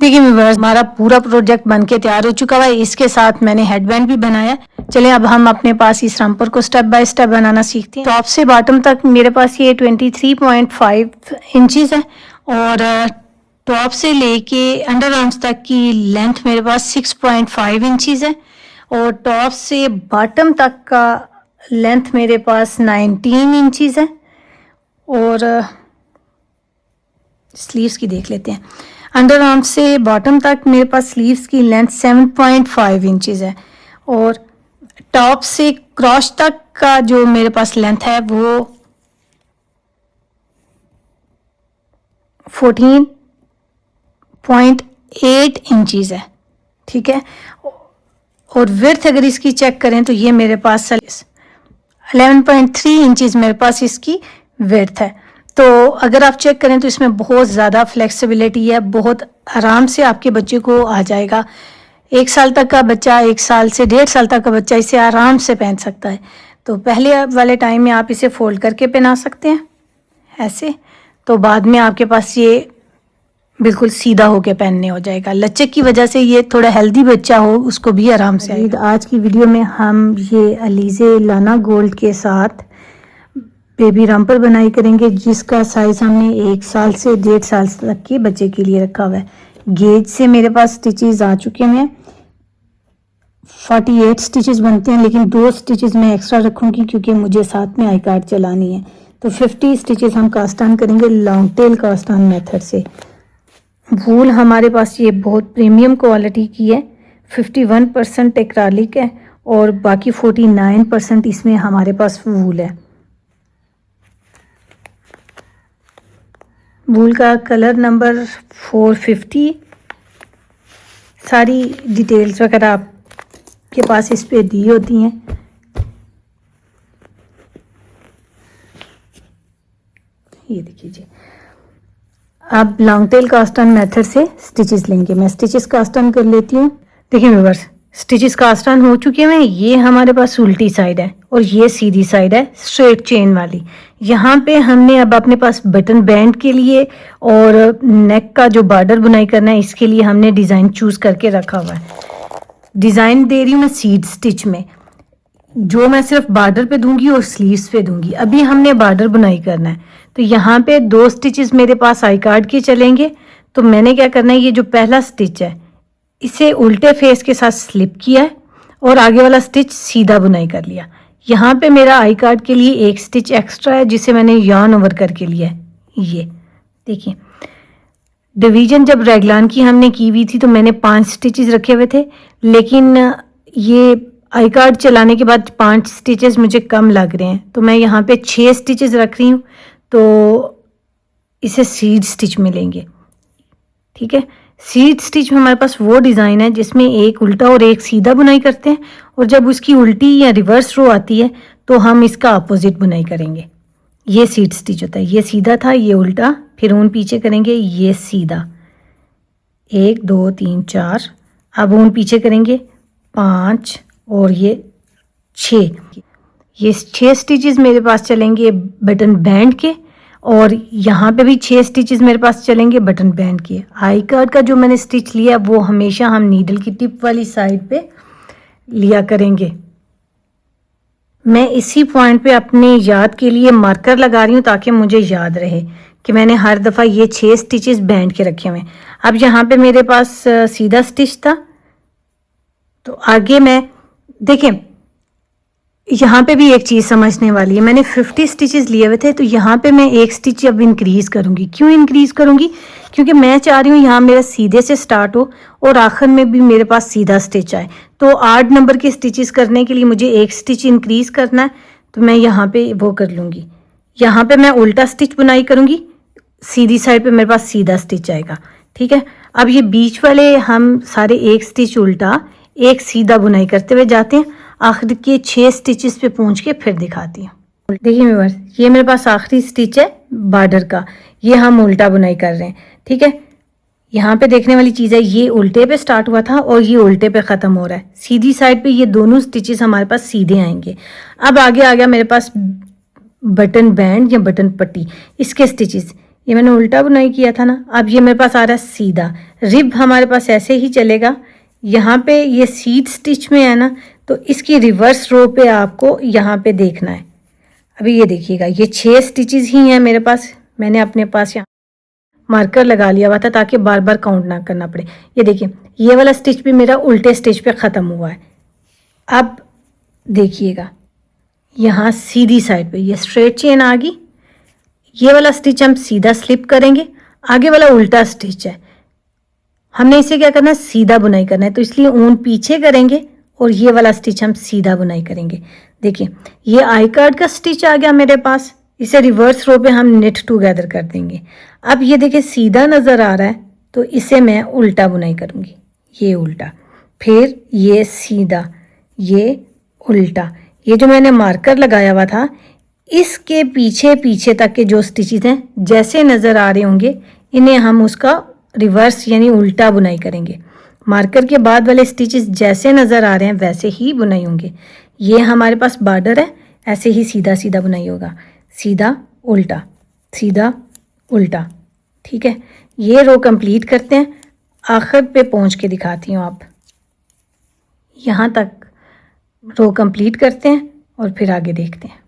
देखिए व्यूअर्स, हमारा पूरा प्रोजेक्ट बनके तैयार हो चुका है। इसके साथ मैंने हेडबैंड भी बनाया। चलिए अब हम अपने पास इस रम्पर को स्टेप बाय स्टेप बनाना सीखते हैं। टॉप से बॉटम तक मेरे पास ये 23.5 इंचेस है और टॉप से लेके अंडर आर्म्स तक की लेंथ मेरे पास 6.5 इंचेस है और टॉप से बॉटम तक का लेंथ मेरे पास 19 इंचेस है। और स्लीव्स की देख लेते हैं। अंडर आर्म से बॉटम तक मेरे पास स्लीव्स की लेंथ 7.5 इंचेस है और टॉप से क्रॉस तक का जो मेरे पास लेंथ है वो 14.8 इंचेस है। ठीक है, और विड्थ अगर इसकी चेक करें तो ये मेरे पास 11.3 इंचेस मेरे पास इसकी विड्थ है। तो अगर आप चेक करें तो इसमें बहुत ज़्यादा फ्लेक्सिबिलिटी है, बहुत आराम से आपके बच्चे को आ जाएगा। 1 साल तक का बच्चा, 1 साल से 1.5 साल तक का बच्चा इसे आराम से पहन सकता है। तो पहले वाले टाइम में आप इसे फोल्ड करके पहना सकते हैं ऐसे, तो बाद में आपके पास ये बिल्कुल सीधा होके पहनने हो जाएगा। लचक की वजह से ये थोड़ा हेल्दी बच्चा हो उसको भी आराम से आएगा। आज की वीडियो में हम ये अलीज़े लाना गोल्ड के साथ बेबी रम्पर बनाई करेंगे, जिसका साइज़ हमने 1 साल से 1.5 साल तक के बच्चे के लिए रखा हुआ है। गेज से मेरे पास स्टिचेस आ चुके हैं। 48 स्टिचेस बनते हैं, लेकिन 2 स्टिचेस मैं एक्स्ट्रा रखूँगी क्योंकि मुझे साथ में आई कार्ड चलानी है। तो 50 स्टिचेस हम कास्ट ऑन करेंगे long tail cast on method से। वूल हमारे पास ये बहुत प्रीमियम क्वालिटी की है। 51% एक्रालिक है और बाकी 49% इसमें हमारे पास वूल है। वूल का कलर नंबर 450। सारी डिटेल्स वगैरह आपके पास इस पे दी होती हैं। ये देखिए जी, आप long tail cast on method से स्टिचेस लेंगे। मैं स्टिचेस कास्ट ऑन कर लेती हूँ। देखिए व्यूअर्स, स्टिचेस कास्ट ऑन हो चुके हैं। ये हमारे पास उल्टी साइड है और ये सीधी साइड है स्ट्रेट चेन वाली। यहाँ पे हमने अब अपने पास बटन बैंड के लिए और नेक का जो बॉर्डर बुनाई करना है इसके लिए हमने डिज़ाइन चूज़ करके रखा हुआ है। डिज़ाइन दे रही हूँ मैं सीड स्टिच में, जो मैं सिर्फ बॉर्डर पे दूंगी और स्लीव्स पे दूंगी। अभी हमने बॉर्डर बुनाई करना है, तो यहाँ पे 2 स्टिचेस मेरे पास आई कार्ड के चलेंगे। तो मैंने क्या करना है, ये जो पहला स्टिच है इसे उल्टे फेस के साथ स्लिप किया है और आगे वाला स्टिच सीधा बुनाई कर लिया। यहाँ पे मेरा आई कार्ड के लिए 1 स्टिच एक्स्ट्रा है जिसे मैंने yarn ओवर करके लिया है। ये देखिए, डिवीजन जब रेगलान की हमने की हुई थी तो मैंने 5 स्टिचेस रखे हुए थे, लेकिन ये आई कार्ड चलाने के बाद 5 स्टिचेस मुझे कम लग रहे हैं, तो मैं यहाँ पे 6 स्टिचेस रख रही हूँ। तो इसे सीड स्टिच में लेंगे। ठीक है, सीड स्टिच में हमारे पास वो डिज़ाइन है जिसमें एक उल्टा और एक सीधा बुनाई करते हैं, और जब उसकी उल्टी या रिवर्स रो आती है तो हम इसका अपोजिट बुनाई करेंगे। ये सीड स्टिच होता है। ये सीधा था, ये उल्टा, फिर ऊन पीछे करेंगे, ये सीधा। 1 2 3 4, अब ऊन पीछे करेंगे 5 और ये 6। ये 6 स्टिचेस मेरे पास चलेंगे बटन बैंड के, और यहाँ पे भी 6 स्टिचेस मेरे पास चलेंगे बटन बैंड के। आई कार्ड का जो मैंने स्टिच लिया वो हमेशा हम नीडल की टिप वाली साइड पे लिया करेंगे। मैं इसी पॉइंट पे अपने याद के लिए मार्कर लगा रही हूँ ताकि मुझे याद रहे कि मैंने हर दफ़ा ये 6 स्टिचेस बैंड के रखे हुए। अब यहाँ पे मेरे पास सीधा स्टिच था, तो आगे मैं देखें, यहाँ पे भी एक चीज़ समझने वाली है। मैंने 50 स्टिचेस लिए हुए थे, तो यहाँ पे मैं 1 स्टिच अब इंक्रीज़ करूँगी। क्यों इंक्रीज़ करूँगी? क्योंकि मैं चाह रही हूँ यहाँ मेरा सीधे से स्टार्ट हो और आखिर में भी मेरे पास सीधा स्टिच आए। तो 8 नंबर के स्टिचेस करने के लिए मुझे 1 स्टिच इंक्रीज़ करना है, तो मैं यहाँ पे वो कर लूँगी। यहाँ पे मैं उल्टा स्टिच बुनाई करूँगी, सीधी साइड पे मेरे पास सीधा स्टिच आएगा। ठीक है, अब ये बीच वाले हम सारे 1 स्टिच उल्टा 1 सीधा बुनाई करते हुए जाते हैं। आखिर के 6 स्टिचेस पे पहुंच के फिर दिखाती हूँ। देखिए व्यूअर्स, ये मेरे पास आखिरी स्टिच है बॉर्डर का, ये हम उल्टा बुनाई कर रहे हैं। ठीक है, यहाँ पे देखने वाली चीज़ है, ये उल्टे पे स्टार्ट हुआ था और ये उल्टे पे ख़त्म हो रहा है। सीधी साइड पे ये दोनों स्टिचेस हमारे पास सीधे आएंगे। अब आगे आ गया मेरे पास बटन बैंड या बटन पट्टी, इसके स्टिचेस। ये मैंने उल्टा बुनाई किया था ना, अब ये मेरे पास आ रहा है सीधा। रिब हमारे पास ऐसे ही चलेगा, यहाँ पे ये सीध स्टिच में है ना, तो इसकी रिवर्स रो पे आपको यहाँ पे देखना है। अभी ये देखिएगा, ये 6 स्टिचेस ही हैं मेरे पास, मैंने अपने पास यहाँ मार्कर लगा लिया हुआ था ताकि बार बार काउंट ना करना पड़े। ये देखिए, ये वाला स्टिच भी मेरा उल्टे स्टिच पे ख़त्म हुआ है। अब देखिएगा, यहाँ सीधी साइड पे ये स्ट्रेट चेन आ गई, ये वाला स्टिच हम सीधा स्लिप करेंगे, आगे वाला उल्टा स्टिच है, हमने इसे क्या करना है, सीधा बुनाई करना है, तो इसलिए ऊन पीछे करेंगे और ये वाला स्टिच हम सीधा बुनाई करेंगे। देखिए, ये आई कार्ड का स्टिच आ गया मेरे पास, इसे रिवर्स रो पे हम नेट टुगेदर कर देंगे। अब ये देखिए सीधा नज़र आ रहा है, तो इसे मैं उल्टा बुनाई करूँगी, ये उल्टा, फिर ये सीधा, ये उल्टा। ये जो मैंने मार्कर लगाया हुआ था, इसके पीछे पीछे तक के जो स्टिचेस हैं जैसे नज़र आ रहे होंगे, इन्हें हम उसका रिवर्स यानी उल्टा बुनाई करेंगे। मार्कर के बाद वाले स्टिचेस जैसे नज़र आ रहे हैं वैसे ही बुनाई होंगे। ये हमारे पास बॉर्डर है, ऐसे ही सीधा सीधा बुनाई होगा, सीधा उल्टा, सीधा उल्टा। ठीक है, ये रो कंप्लीट करते हैं, आखिर पे पहुंच के दिखाती हूँ। आप यहाँ तक रो कंप्लीट करते हैं और फिर आगे देखते हैं।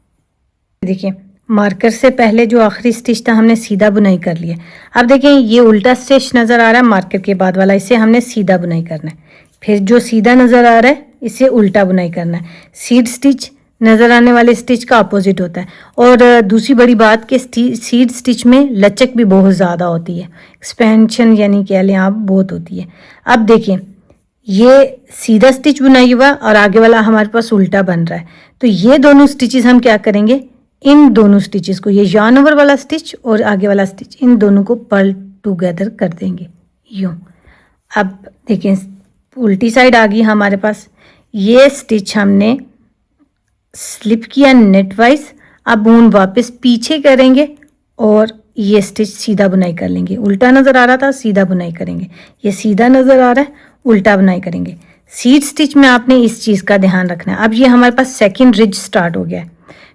देखिए, मार्कर से पहले जो आखिरी स्टिच था हमने सीधा बुनाई कर लिया। अब देखें, ये उल्टा स्टिच नज़र आ रहा है मार्कर के बाद वाला, इसे हमने सीधा बुनाई करना है। फिर जो सीधा नज़र आ रहा है इसे उल्टा बुनाई करना है। सीड स्टिच नज़र आने वाले स्टिच का अपोजिट होता है। और दूसरी बड़ी बात कि सीड स्टिच में लचक भी बहुत ज़्यादा होती है, एक्सपेंशन यानी कह लें आप, बहुत होती है। अब देखिए, ये सीधा स्टिच बुनाई हुआ और आगे वाला हमारे पास उल्टा बन रहा है, तो ये दोनों स्टिचेस हम क्या करेंगे, इन दोनों स्टिचेस को, ये yarn ओवर वाला स्टिच और आगे वाला स्टिच, इन दोनों को पर्ल टुगेदर कर देंगे यूँ। अब देखें, उल्टी साइड आ गई हमारे पास, ये स्टिच हमने स्लिप किया नेट वाइज। अब ऊन वापस पीछे करेंगे और ये स्टिच सीधा बुनाई कर लेंगे। उल्टा नज़र आ रहा था, सीधा बुनाई करेंगे, ये सीधा नज़र आ रहा है, उल्टा बुनाई करेंगे। सीड स्टिच में आपने इस चीज़ का ध्यान रखना है। अब ये हमारे पास सेकंड रिज स्टार्ट हो गया है,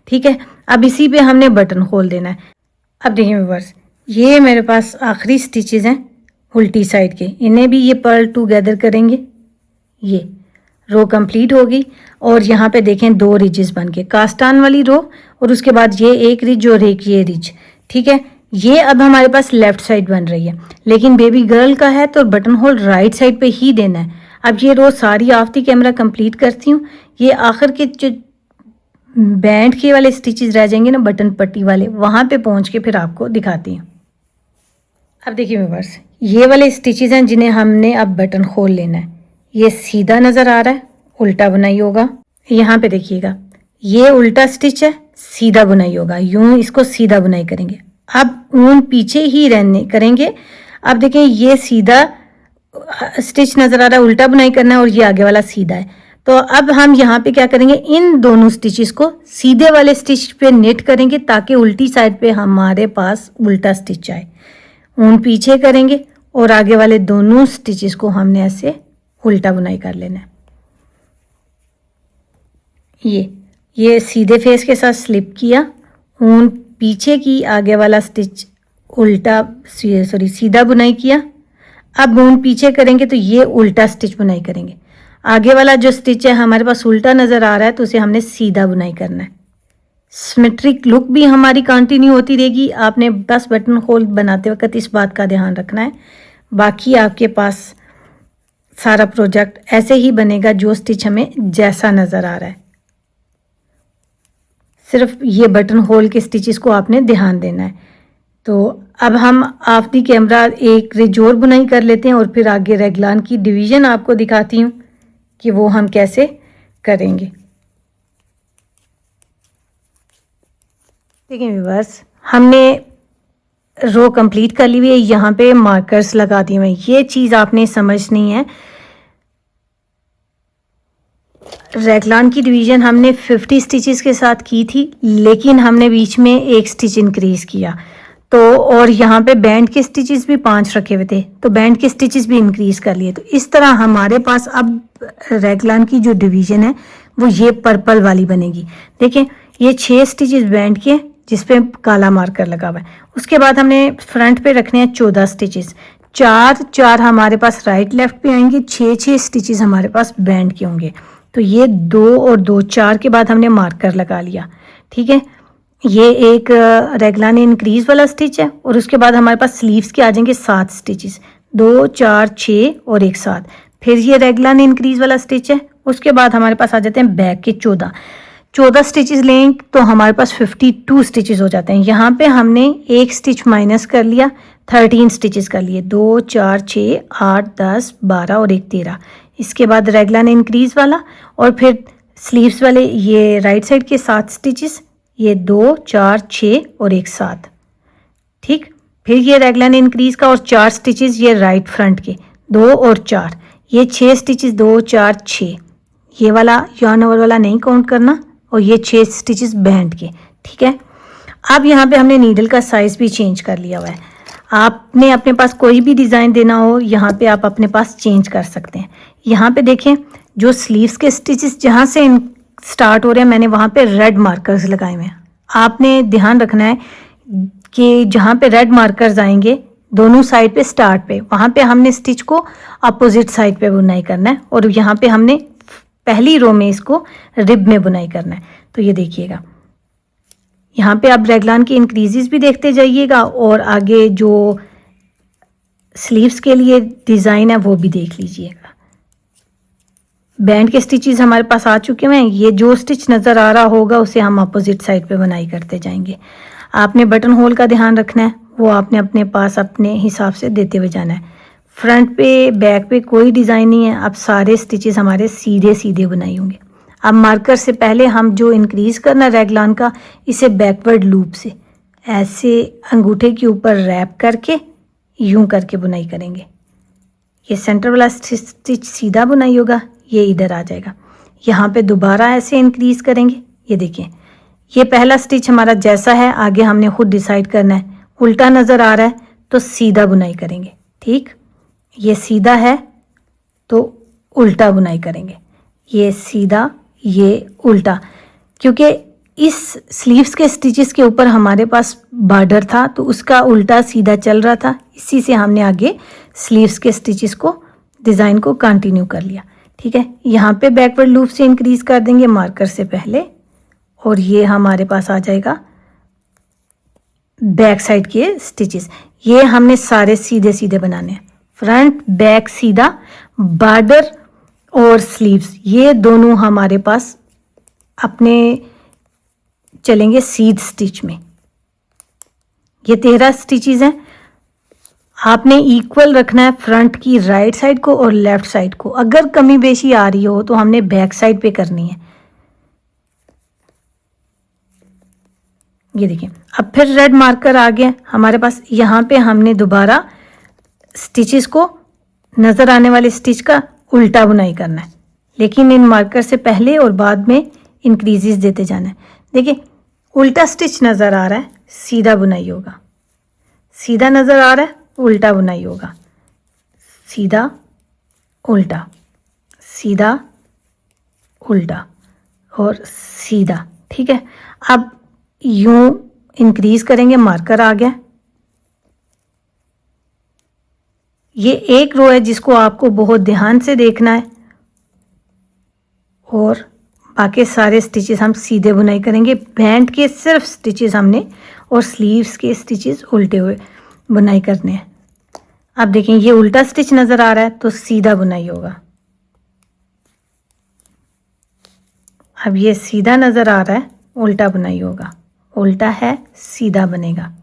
ठीक है। अब इसी पे हमने बटन खोल देना है। अब देखिए व्यूअर्स, ये मेरे पास आखिरी स्टिचेस हैं उल्टी साइड के, इन्हें भी ये पर्ल टुगेदर करेंगे। ये रो कंप्लीट होगी और यहाँ पे देखें 2 रिजेस बन के, कास्टान वाली रो और उसके बाद ये एक रिज और एक ये रिज, ठीक है। ये अब हमारे पास लेफ्ट साइड बन रही है, लेकिन बेबी गर्ल का है तो बटन होल राइट साइड पे ही देना है। अब ये रो सारी आफ्ती कैमरा कंप्लीट करती हूँ। ये आखिर के जो बैंड के वाले स्टिचेस रह जाएंगे ना, बटन पट्टी वाले, वहाँ पे पहुँच के फिर आपको दिखाती हूँ। अब देखिए व्यूअर्स, ये वाले स्टिचेस हैं जिन्हें हमने अब बटन खोल लेना है। ये सीधा नज़र आ रहा है, उल्टा बुनाई होगा। यहाँ पे देखिएगा, ये उल्टा स्टिच है, सीधा बुनाई होगा, यूँ इसको सीधा बुनाई करेंगे। अब ऊन पीछे ही रहने करेंगे। अब देखें, ये सीधा स्टिच नज़र आ रहा है, उल्टा बुनाई करना है और ये आगे वाला सीधा है। तो अब हम यहाँ पे क्या करेंगे, इन दोनों स्टिचेस को सीधे वाले स्टिच पे नेट करेंगे ताकि उल्टी साइड पे हमारे पास उल्टा स्टिच आए। ऊन पीछे करेंगे और आगे वाले दोनों स्टिचेस को हमने ऐसे उल्टा बुनाई कर लेना है। ये सीधे फेस के साथ स्लिप किया, ऊन पीछे की, आगे वाला स्टिच उल्टा सीधा बुनाई किया। अब ऊन पीछे करेंगे तो ये उल्टा स्टिच बुनाई करेंगे। आगे वाला जो स्टिच है हमारे पास उल्टा नज़र आ रहा है तो उसे हमने सीधा बुनाई करना है। सिमेट्रिक लुक भी हमारी कंटिन्यू होती रहेगी। आपने बस बटन होल बनाते वक्त इस बात का ध्यान रखना है। बाकी आपके पास सारा प्रोजेक्ट ऐसे ही बनेगा जो स्टिच हमें जैसा नज़र आ रहा है। सिर्फ ये बटन होल के स्टिचेस को आपने ध्यान देना है। तो अब हम आफ्ती कैमरा एक रिज और बुनाई कर लेते हैं और फिर आगे रेगलान की डिवीज़न आपको दिखाती हूँ कि वो हम कैसे करेंगे। देखिए व्यूअर्स, हमने रो कंप्लीट कर ली हुई है, यहाँ पे मार्कर्स लगा दिए हुए हैं। ये चीज़ आपने समझनी है। रेगलान की डिवीज़न हमने 50 स्टिचेस के साथ की थी, लेकिन हमने बीच में एक स्टिच इंक्रीज़ किया तो, और यहाँ पे बैंड के स्टिचेस भी 5 रखे हुए थे तो बैंड के स्टिचेस भी इंक्रीज़ कर लिए। तो इस तरह हमारे पास अब रेगलान की जो डिवीज़न है वो ये पर्पल वाली बनेगी। देखें, ये 6 स्टिचेस बैंड के, जिस पे काला मार्कर लगा हुआ है। उसके बाद हमने फ्रंट पे रखने हैं 14 स्टिचेस, 4 हमारे पास राइट लेफ्ट पे आएंगे, 6 स्टिचेस हमारे पास बैंड के होंगे। तो ये 2 और 2 4 के बाद हमने मार्कर लगा लिया, ठीक है। ये एक रेगलान इंक्रीज वाला स्टिच है और उसके बाद हमारे पास स्लीव्स के आ जाएंगे 7 स्टिचेस, 2 4 6 और एक 7। फिर ये रेगलान इंक्रीज वाला स्टिच है। उसके बाद हमारे पास आ जाते हैं बैक के 14 स्टिचेस लें तो हमारे पास 52 स्टिचेस हो जाते हैं। यहाँ पे हमने एक स्टिच माइनस कर लिया, 13 स्टिचेस कर लिए, 2 4 6 8 10 12 और एक 13। इसके बाद रेगलान इंक्रीज वाला और फिर स्लीव्स वाले ये राइट साइड के 7 स्टिचेस, ये 2 4 6 और एक 7, ठीक। फिर ये रेगलान इंक्रीज का और 4 स्टिचेस ये राइट फ्रंट के, 2 और 4, ये 6 स्टिचेस 2 4 6, ये वाला yarn over वाला नहीं काउंट करना, और ये 6 स्टिचेस बैंड के, ठीक है। अब यहाँ पे हमने नीडल का साइज़ भी चेंज कर लिया हुआ है। आपने अपने पास कोई भी डिज़ाइन देना हो यहाँ पे आप अपने पास चेंज कर सकते हैं। यहाँ पे देखें जो स्लीव्स के स्टिचेस जहाँ से स्टार्ट हो रहे हैं मैंने वहाँ पे रेड मार्कर्स लगाए हुए हैं। आपने ध्यान रखना है कि जहाँ पे रेड मार्कर्स आएंगे दोनों साइड पे स्टार्ट पे, वहाँ पे हमने स्टिच को अपोजिट साइड पे बुनाई करना है और यहाँ पे हमने पहली रो में इसको रिब में बुनाई करना है। तो ये देखिएगा यहाँ पे आप रेगलान की इंक्रीजेस भी देखते जाइएगा और आगे जो स्लीव्स के लिए डिज़ाइन है वो भी देख लीजिएगा। बैंड के स्टिचेस हमारे पास आ चुके हैं। ये जो स्टिच नज़र आ रहा होगा उसे हम अपोजिट साइड पे बुनाई करते जाएंगे। आपने बटन होल का ध्यान रखना है, वो आपने अपने पास अपने हिसाब से देते हुए जाना है। फ्रंट पे बैक पे कोई डिज़ाइन नहीं है, अब सारे स्टिचेस हमारे सीधे सीधे बनाई होंगे। अब मार्कर से पहले हम जो इंक्रीज़ करना रेगलान का, इसे बैकवर्ड लूप से ऐसे अंगूठे के ऊपर रैप करके यूं करके बुनाई करेंगे। ये सेंटर वाला स्टिच सीधा बुनाई होगा, ये इधर आ जाएगा। यहाँ पे दोबारा ऐसे इंक्रीज़ करेंगे। ये देखिए ये पहला स्टिच हमारा जैसा है, आगे हमने खुद डिसाइड करना है। उल्टा नज़र आ रहा है तो सीधा बुनाई करेंगे, ठीक। ये सीधा है तो उल्टा बुनाई करेंगे, ये सीधा ये उल्टा। क्योंकि इस स्लीव्स के स्टिचेस के ऊपर हमारे पास बॉर्डर था तो उसका उल्टा सीधा चल रहा था, इसी से हमने आगे स्लीव्स के स्टिचेस को डिज़ाइन को कंटिन्यू कर लिया, ठीक है। यहाँ पे बैकवर्ड लूप से इंक्रीज़ कर देंगे मार्कर से पहले और ये हमारे पास आ जाएगा बैक साइड के स्टिचेस। ये हमने सारे सीधे सीधे बनाने हैं, फ्रंट बैक सीधा, बॉर्डर और स्लीव्स ये दोनों हमारे पास अपने चलेंगे सीध स्टिच में। ये 13 स्टिचेस हैं। आपने इक्वल रखना है फ्रंट की राइट साइड को और लेफ्ट साइड को। अगर कमी बेशी आ रही हो तो हमने बैक साइड पे करनी है। ये देखिए अब फिर रेड मार्कर आ गया हमारे पास। यहाँ पे हमने दोबारा स्टिचेस को नज़र आने वाले स्टिच का उल्टा बुनाई करना है, लेकिन इन मार्कर से पहले और बाद में इंक्रीजेस देते जाना है। देखिए उल्टा स्टिच नज़र आ रहा है, सीधा बुनाई होगा, सीधा नज़र आ रहा है, उल्टा बुनाई होगा, सीधा उल्टा, सीधा उल्टा और सीधा, ठीक है। अब यूं इंक्रीज करेंगे, मार्कर आ गया। ये एक रो है जिसको आपको बहुत ध्यान से देखना है और बाकी सारे स्टिचेस हम सीधे बुनाई करेंगे। बैंड के सिर्फ स्टिचेस हमने और स्लीव्स के स्टिचेस उल्टे हुए बुनाई करने हैं। अब देखें ये उल्टा स्टिच नज़र आ रहा है तो सीधा बुनाई होगा। अब ये सीधा नज़र आ रहा है, उल्टा बुनाई होगा, उल्टा है सीधा बनेगा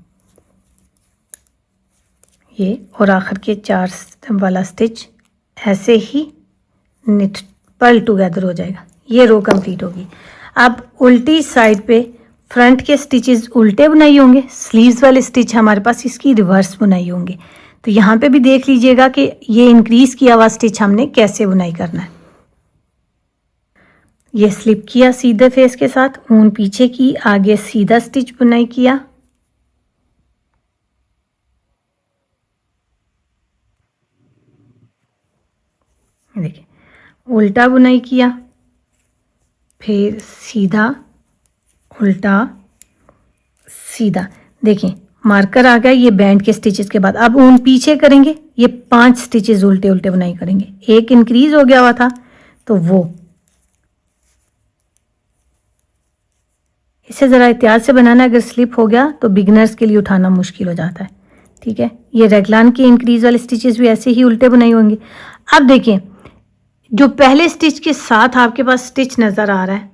ये। और आखिर के 4 वाला स्टिच ऐसे ही निट पर्ल टुगेदर हो जाएगा। ये रो कंप्लीट होगी। अब उल्टी साइड पे फ्रंट के स्टिचेस उल्टे बुनाई होंगे, स्लीव्स वाले स्टिच हमारे पास इसकी रिवर्स बुनाई होंगे। तो यहाँ पे भी देख लीजिएगा कि ये इंक्रीज किया हुआ स्टिच हमने कैसे बुनाई करना है। ये स्लिप किया सीधे फेस के साथ, ऊन पीछे की, आगे सीधा स्टिच बुनाई किया, देखिए उल्टा बुनाई किया, फिर सीधा उल्टा सीधा। देखें मार्कर आ गया ये बैंड के स्टिचेस के बाद। अब ऊन पीछे करेंगे, ये 5 स्टिचेस उल्टे उल्टे बुनाई करेंगे। एक इंक्रीज हो गया हुआ था तो वो इसे ज़रा एहतियात से बनाना, अगर स्लिप हो गया तो बिगनर्स के लिए उठाना मुश्किल हो जाता है। ठीक है, ये रेगलान के इंक्रीज वाले स्टिचेस भी ऐसे ही उल्टे बुनाई होंगे। अब देखिए जो पहले स्टिच के साथ आपके पास स्टिच नज़र आ रहा है,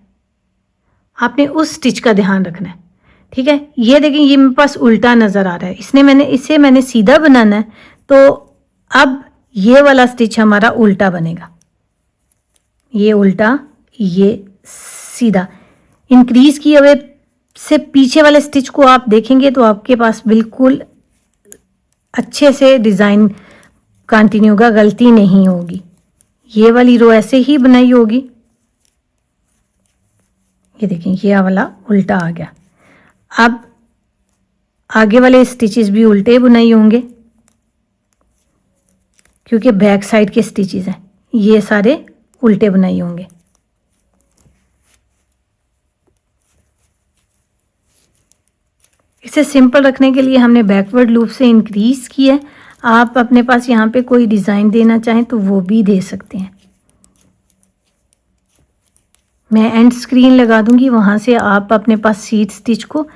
आपने उस स्टिच का ध्यान रखना है। ठीक है, ये देखें ये मेरे पास उल्टा नज़र आ रहा है, इसे मैंने सीधा बनाना है, तो अब ये वाला स्टिच हमारा उल्टा बनेगा, ये उल्टा ये सीधा। इंक्रीज किए हुए से पीछे वाले स्टिच को आप देखेंगे तो आपके पास बिल्कुल अच्छे से डिज़ाइन कंटिन्यू होगा, गलती नहीं होगी। ये वाली रो ऐसे ही बनाई होगी। ये देखें ये वाला उल्टा आ गया। अब आगे वाले स्टिचेस भी उल्टे बुनाई होंगे क्योंकि बैक साइड के स्टिचेस हैं, ये सारे उल्टे बुनाई होंगे। इसे सिंपल रखने के लिए हमने बैकवर्ड लूप से इंक्रीज किया है। आप अपने पास यहाँ पे कोई डिज़ाइन देना चाहें तो वो भी दे सकते हैं। मैं एंड स्क्रीन लगा दूंगी, वहाँ से आप अपने पास सीट स्टिच को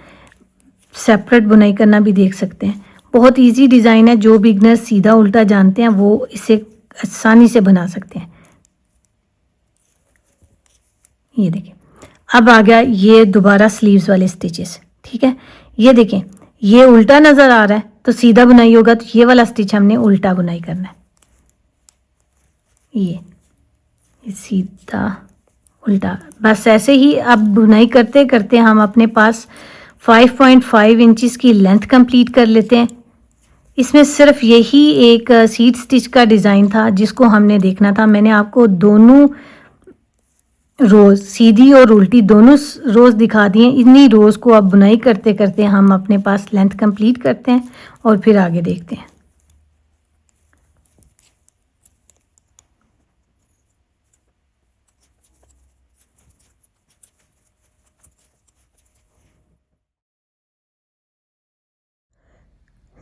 सेपरेट बुनाई करना भी देख सकते हैं। बहुत इजी डिज़ाइन है, जो बिगनर सीधा उल्टा जानते हैं वो इसे आसानी से बना सकते हैं। ये देखें अब आ गया ये दोबारा स्लीव्स वाले स्टिचेस। ठीक है, ये देखें ये उल्टा नज़र आ रहा है तो सीधा बुनाई होगा, तो ये वाला स्टिच हमने उल्टा बुनाई करना है। ये सीधा उल्टा, बस ऐसे ही अब बुनाई करते करते हम अपने पास 5.5 इंचेस की लेंथ कंप्लीट कर लेते हैं। इसमें सिर्फ यही एक सीट स्टिच का डिज़ाइन था जिसको हमने देखना था। मैंने आपको दोनों रोज़ सीधी और उल्टी दोनों रोज़ दिखा दिए। इन्हीं रोज़ को अब बुनाई करते करते हम अपने पास लेंथ कंप्लीट करते हैं और फिर आगे देखते हैं।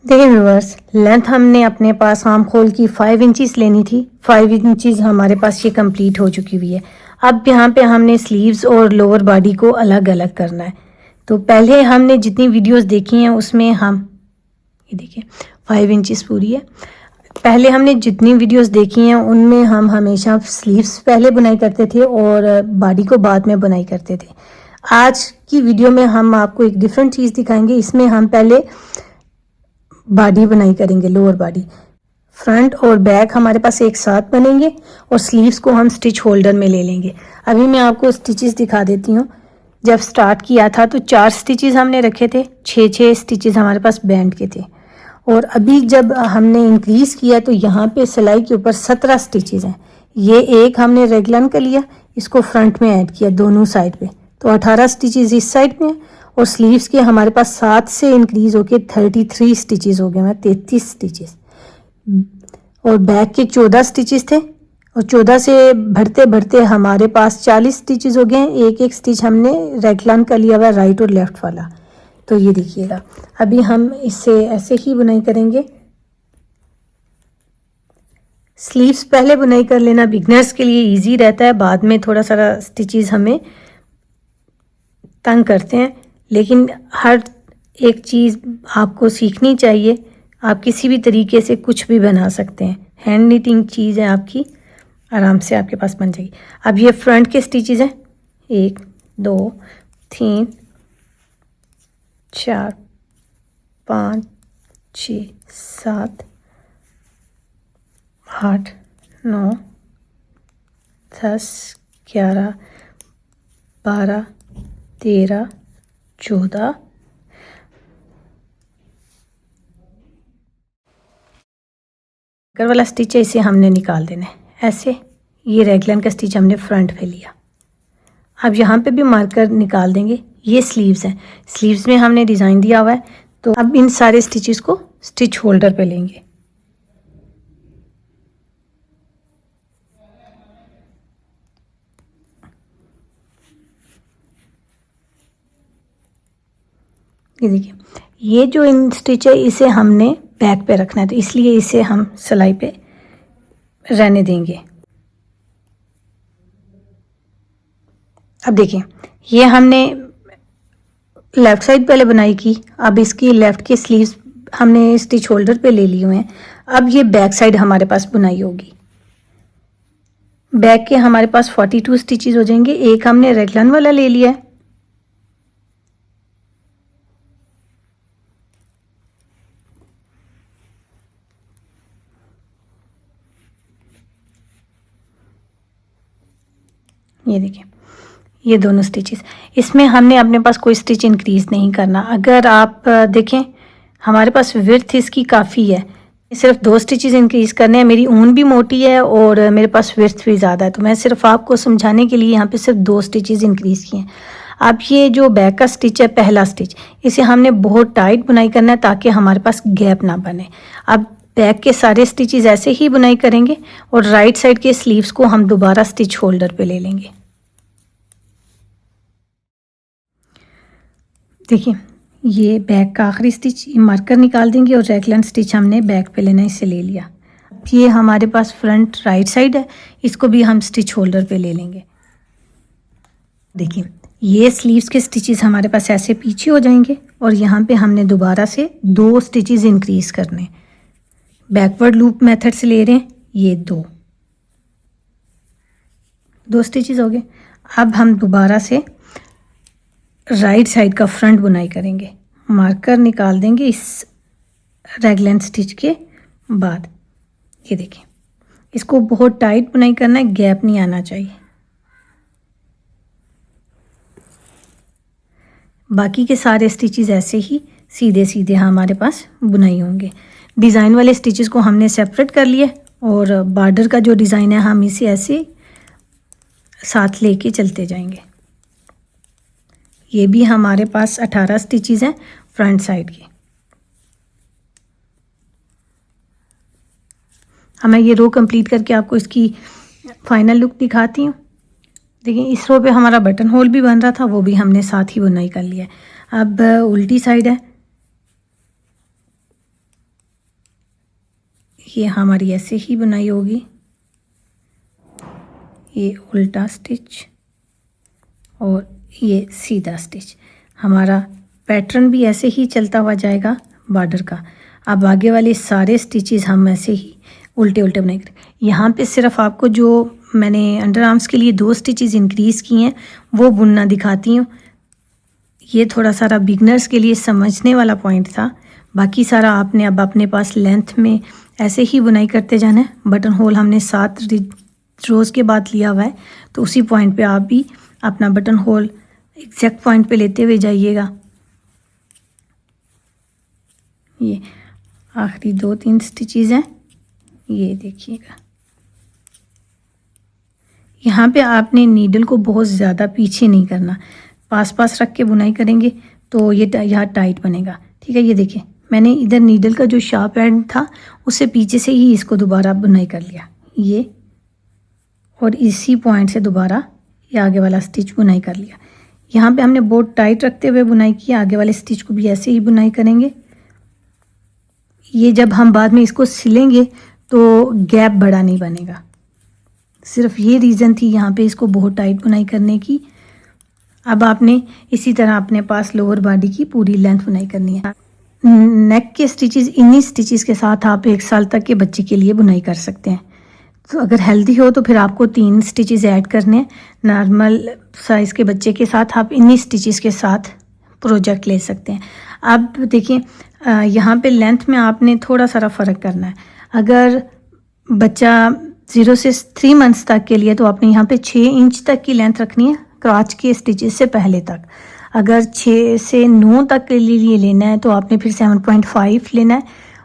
देखिए व्यूअर्स, लेंथ हमने अपने पास आम खोल की 5 इंचेस लेनी थी। 5 इंचेस हमारे पास ये कंप्लीट हो चुकी हुई है। अब यहाँ पे हमने स्लीव्स और लोअर बॉडी को अलग अलग करना है। तो पहले हमने जितनी वीडियोस देखी हैं उसमें हम ये देखिए 5 इंचेस पूरी है। पहले हमने जितनी वीडियोस देखी हैं उनमें हम हमेशा स्लीव्स पहले बुनाई करते थे और बॉडी को बाद में बुनाई करते थे। आज की वीडियो में हम आपको एक डिफरेंट चीज़ दिखाएंगे। इसमें हम पहले बॉडी बुनाई करेंगे, लोअर बॉडी। फ्रंट और बैक हमारे पास एक साथ बनेंगे और स्लीव्स को हम स्टिच होल्डर में ले लेंगे। अभी मैं आपको स्टिचेस दिखा देती हूँ। जब स्टार्ट किया था तो 4 स्टिचेस हमने रखे थे, 6 स्टिचेस हमारे पास बैंड के थे। और अभी जब हमने इंक्रीज़ किया तो यहाँ पे सिलाई के ऊपर 17 स्टिचेस हैं। ये एक हमने रेगलन का लिया, इसको फ्रंट में ऐड किया दोनों साइड पे, तो 18 स्टिचेस इस साइड में और स्लीव्स के हमारे पास 7 से इंक्रीज होके 33 स्टिचेस हो गए, 33 स्टिचेस। और बैक के 14 स्टिचेस थे और 14 से भरते भरते हमारे पास 40 स्टिचेस हो गए। एक एक स्टिच हमने रेगलन का लिया हुआ राइट और लेफ्ट वाला। तो ये देखिएगा, अभी हम इससे ऐसे ही बुनाई करेंगे। स्लीव्स पहले बुनाई कर लेना बिगनर्स के लिए इजी रहता है, बाद में थोड़ा सारा स्टिचेस हमें तंग करते हैं, लेकिन हर एक चीज़ आपको सीखनी चाहिए। आप किसी भी तरीके से कुछ भी बना सकते हैं, हैंड नीटिंग चीज़ है आपकी, आराम से आपके पास बन जाएगी। अब ये फ्रंट के स्टिचेस हैं, 1 2 3 4 5 6 7 8 9 10 11 12 13 14 कर वाला स्टिच है, इसे हमने निकाल देना है ऐसे। ये रेगलन का स्टिच हमने फ्रंट पे लिया। अब यहाँ पे भी मार्कर निकाल देंगे। ये स्लीव्स हैं, स्लीव्स में हमने डिज़ाइन दिया हुआ है, तो अब इन सारे स्टिचेस को स्टिच होल्डर पे लेंगे। ये देखिए, ये जो इन स्टिच है इसे हमने बैक पे रखना है, तो इसलिए इसे हम सिलाई पे रहने देंगे। अब देखिए, ये हमने लेफ़्ट साइड पहले बुनाई की, अब इसकी लेफ़्ट की स्लीव्स हमने स्टिच होल्डर पे ले लिए हुए हैं। अब ये बैक साइड हमारे पास बुनाई होगी। बैक के हमारे पास 42 स्टिचेस हो जाएंगे। एक हमने रेगलन वाला ले लिया है, ये देखिए, ये दोनों स्टिचेस, इसमें हमने अपने पास कोई स्टिच इंक्रीज़ नहीं करना। अगर आप देखें हमारे पास विड्थ इसकी काफ़ी है, सिर्फ 2 स्टिचेस इंक्रीज़ करने हैं। मेरी ऊन भी मोटी है और मेरे पास विड्थ भी ज़्यादा है, तो मैं सिर्फ आपको समझाने के लिए यहाँ पे सिर्फ 2 स्टिचेस इंक्रीज़ किए हैं। अब ये जो बैक का स्टिच है, पहला स्टिच, इसे हमने बहुत टाइट बुनाई करना है ताकि हमारे पास गैप ना बने। अब बैक के सारे स्टिचेस ऐसे ही बुनाई करेंगे और राइट साइड के स्लीव्स को हम दोबारा स्टिच होल्डर पे ले लेंगे। देखिए, ये बैक का आखिरी स्टिच मार्कर निकाल देंगे और रैगलन स्टिच हमने बैक पे लेना, इसे ले लिया। ये हमारे पास फ्रंट राइट साइड है, इसको भी हम स्टिच होल्डर पे ले लेंगे। देखिए, ये स्लीव्स के स्टिचेस हमारे पास ऐसे पीछे हो जाएंगे और यहाँ पे हमने दोबारा से 2 स्टिचेस इंक्रीज करने। बैकवर्ड लूप मेथड से ले रहे हैं, ये 2 स्टिचेस हो गए। अब हम दोबारा से राइट साइड का फ्रंट बुनाई करेंगे। मार्कर निकाल देंगे इस रैगलन स्टिच के बाद। ये देखिए, इसको बहुत टाइट बुनाई करना है, गैप नहीं आना चाहिए। बाकी के सारे स्टिचेस ऐसे ही सीधे सीधे हमारे पास बुनाई होंगे। डिज़ाइन वाले स्टिचेस को हमने सेपरेट कर लिया और बॉर्डर का जो डिज़ाइन है हम इसे ऐसे साथ लेके चलते जाएंगे। ये भी हमारे पास 18 स्टिचेस हैं फ्रंट साइड के। अब मैं ये रो कंप्लीट करके आपको इसकी फाइनल लुक दिखाती हूँ। देखिए, इस रो पे हमारा बटन होल भी बन रहा था, वो भी हमने साथ ही बुनाई कर लिया है। अब उल्टी साइड है, ये हमारी ऐसे ही बुनाई होगी। ये उल्टा स्टिच और ये सीधा स्टिच, हमारा पैटर्न भी ऐसे ही चलता हुआ जाएगा बॉर्डर का। अब आगे वाले सारे स्टिचेस हम ऐसे ही उल्टे उल्टे बुनाई करें। यहाँ पे सिर्फ आपको जो मैंने अंडर आर्म्स के लिए 2 स्टिचेस इंक्रीज़ किए हैं वो बुनना दिखाती हूँ। ये थोड़ा सारा बिगनर्स के लिए समझने वाला पॉइंट था, बाकी सारा आपने अब अपने पास लेंथ में ऐसे ही बुनाई करते जाना है। बटन होल हमने 7 रोज़ के बाद लिया हुआ है, तो उसी पॉइंट पे आप भी अपना बटन होल एग्जैक्ट पॉइंट पे लेते हुए जाइएगा। ये आखिरी 2-3 स्टिचेस हैं, ये देखिएगा। यहाँ पे आपने नीडल को बहुत ज़्यादा पीछे नहीं करना, पास पास रख के बुनाई करेंगे तो ये यहाँ टाइट बनेगा। ठीक है, ये देखिए, मैंने इधर नीडल का जो शार्प एंड था उससे पीछे से ही इसको दोबारा बुनाई कर लिया, ये, और इसी पॉइंट से दोबारा ये आगे वाला स्टिच बुनाई कर लिया। यहाँ पे हमने बहुत टाइट रखते हुए बुनाई की, आगे वाले स्टिच को भी ऐसे ही बुनाई करेंगे। ये जब हम बाद में इसको सिलेंगे तो गैप बड़ा नहीं बनेगा, सिर्फ ये रीज़न थी यहाँ पे इसको बहुत टाइट बुनाई करने की। अब आपने इसी तरह अपने पास लोअर बॉडी की पूरी लेंथ बुनाई करनी है। नेक के स्टिचेस, इन्हीं स्टिचेस के साथ आप 1 साल तक के बच्चे के लिए बुनाई कर सकते हैं। तो अगर हेल्दी हो तो फिर आपको 3 स्टिचेस ऐड करने हैं। नॉर्मल साइज़ के बच्चे के साथ आप इन्हीं स्टिचेस के साथ प्रोजेक्ट ले सकते हैं। अब देखिए, यहाँ पे लेंथ में आपने थोड़ा सारा फ़र्क करना है। अगर बच्चा 0 से 3 मंथ्स तक के लिए तो आपने यहाँ पे 6 इंच तक की लेंथ रखनी है क्राच के स्टिचेस से पहले तक। अगर 6 से 9 तक के लिए लेना है तो आपने फिर 7.5 लेना है,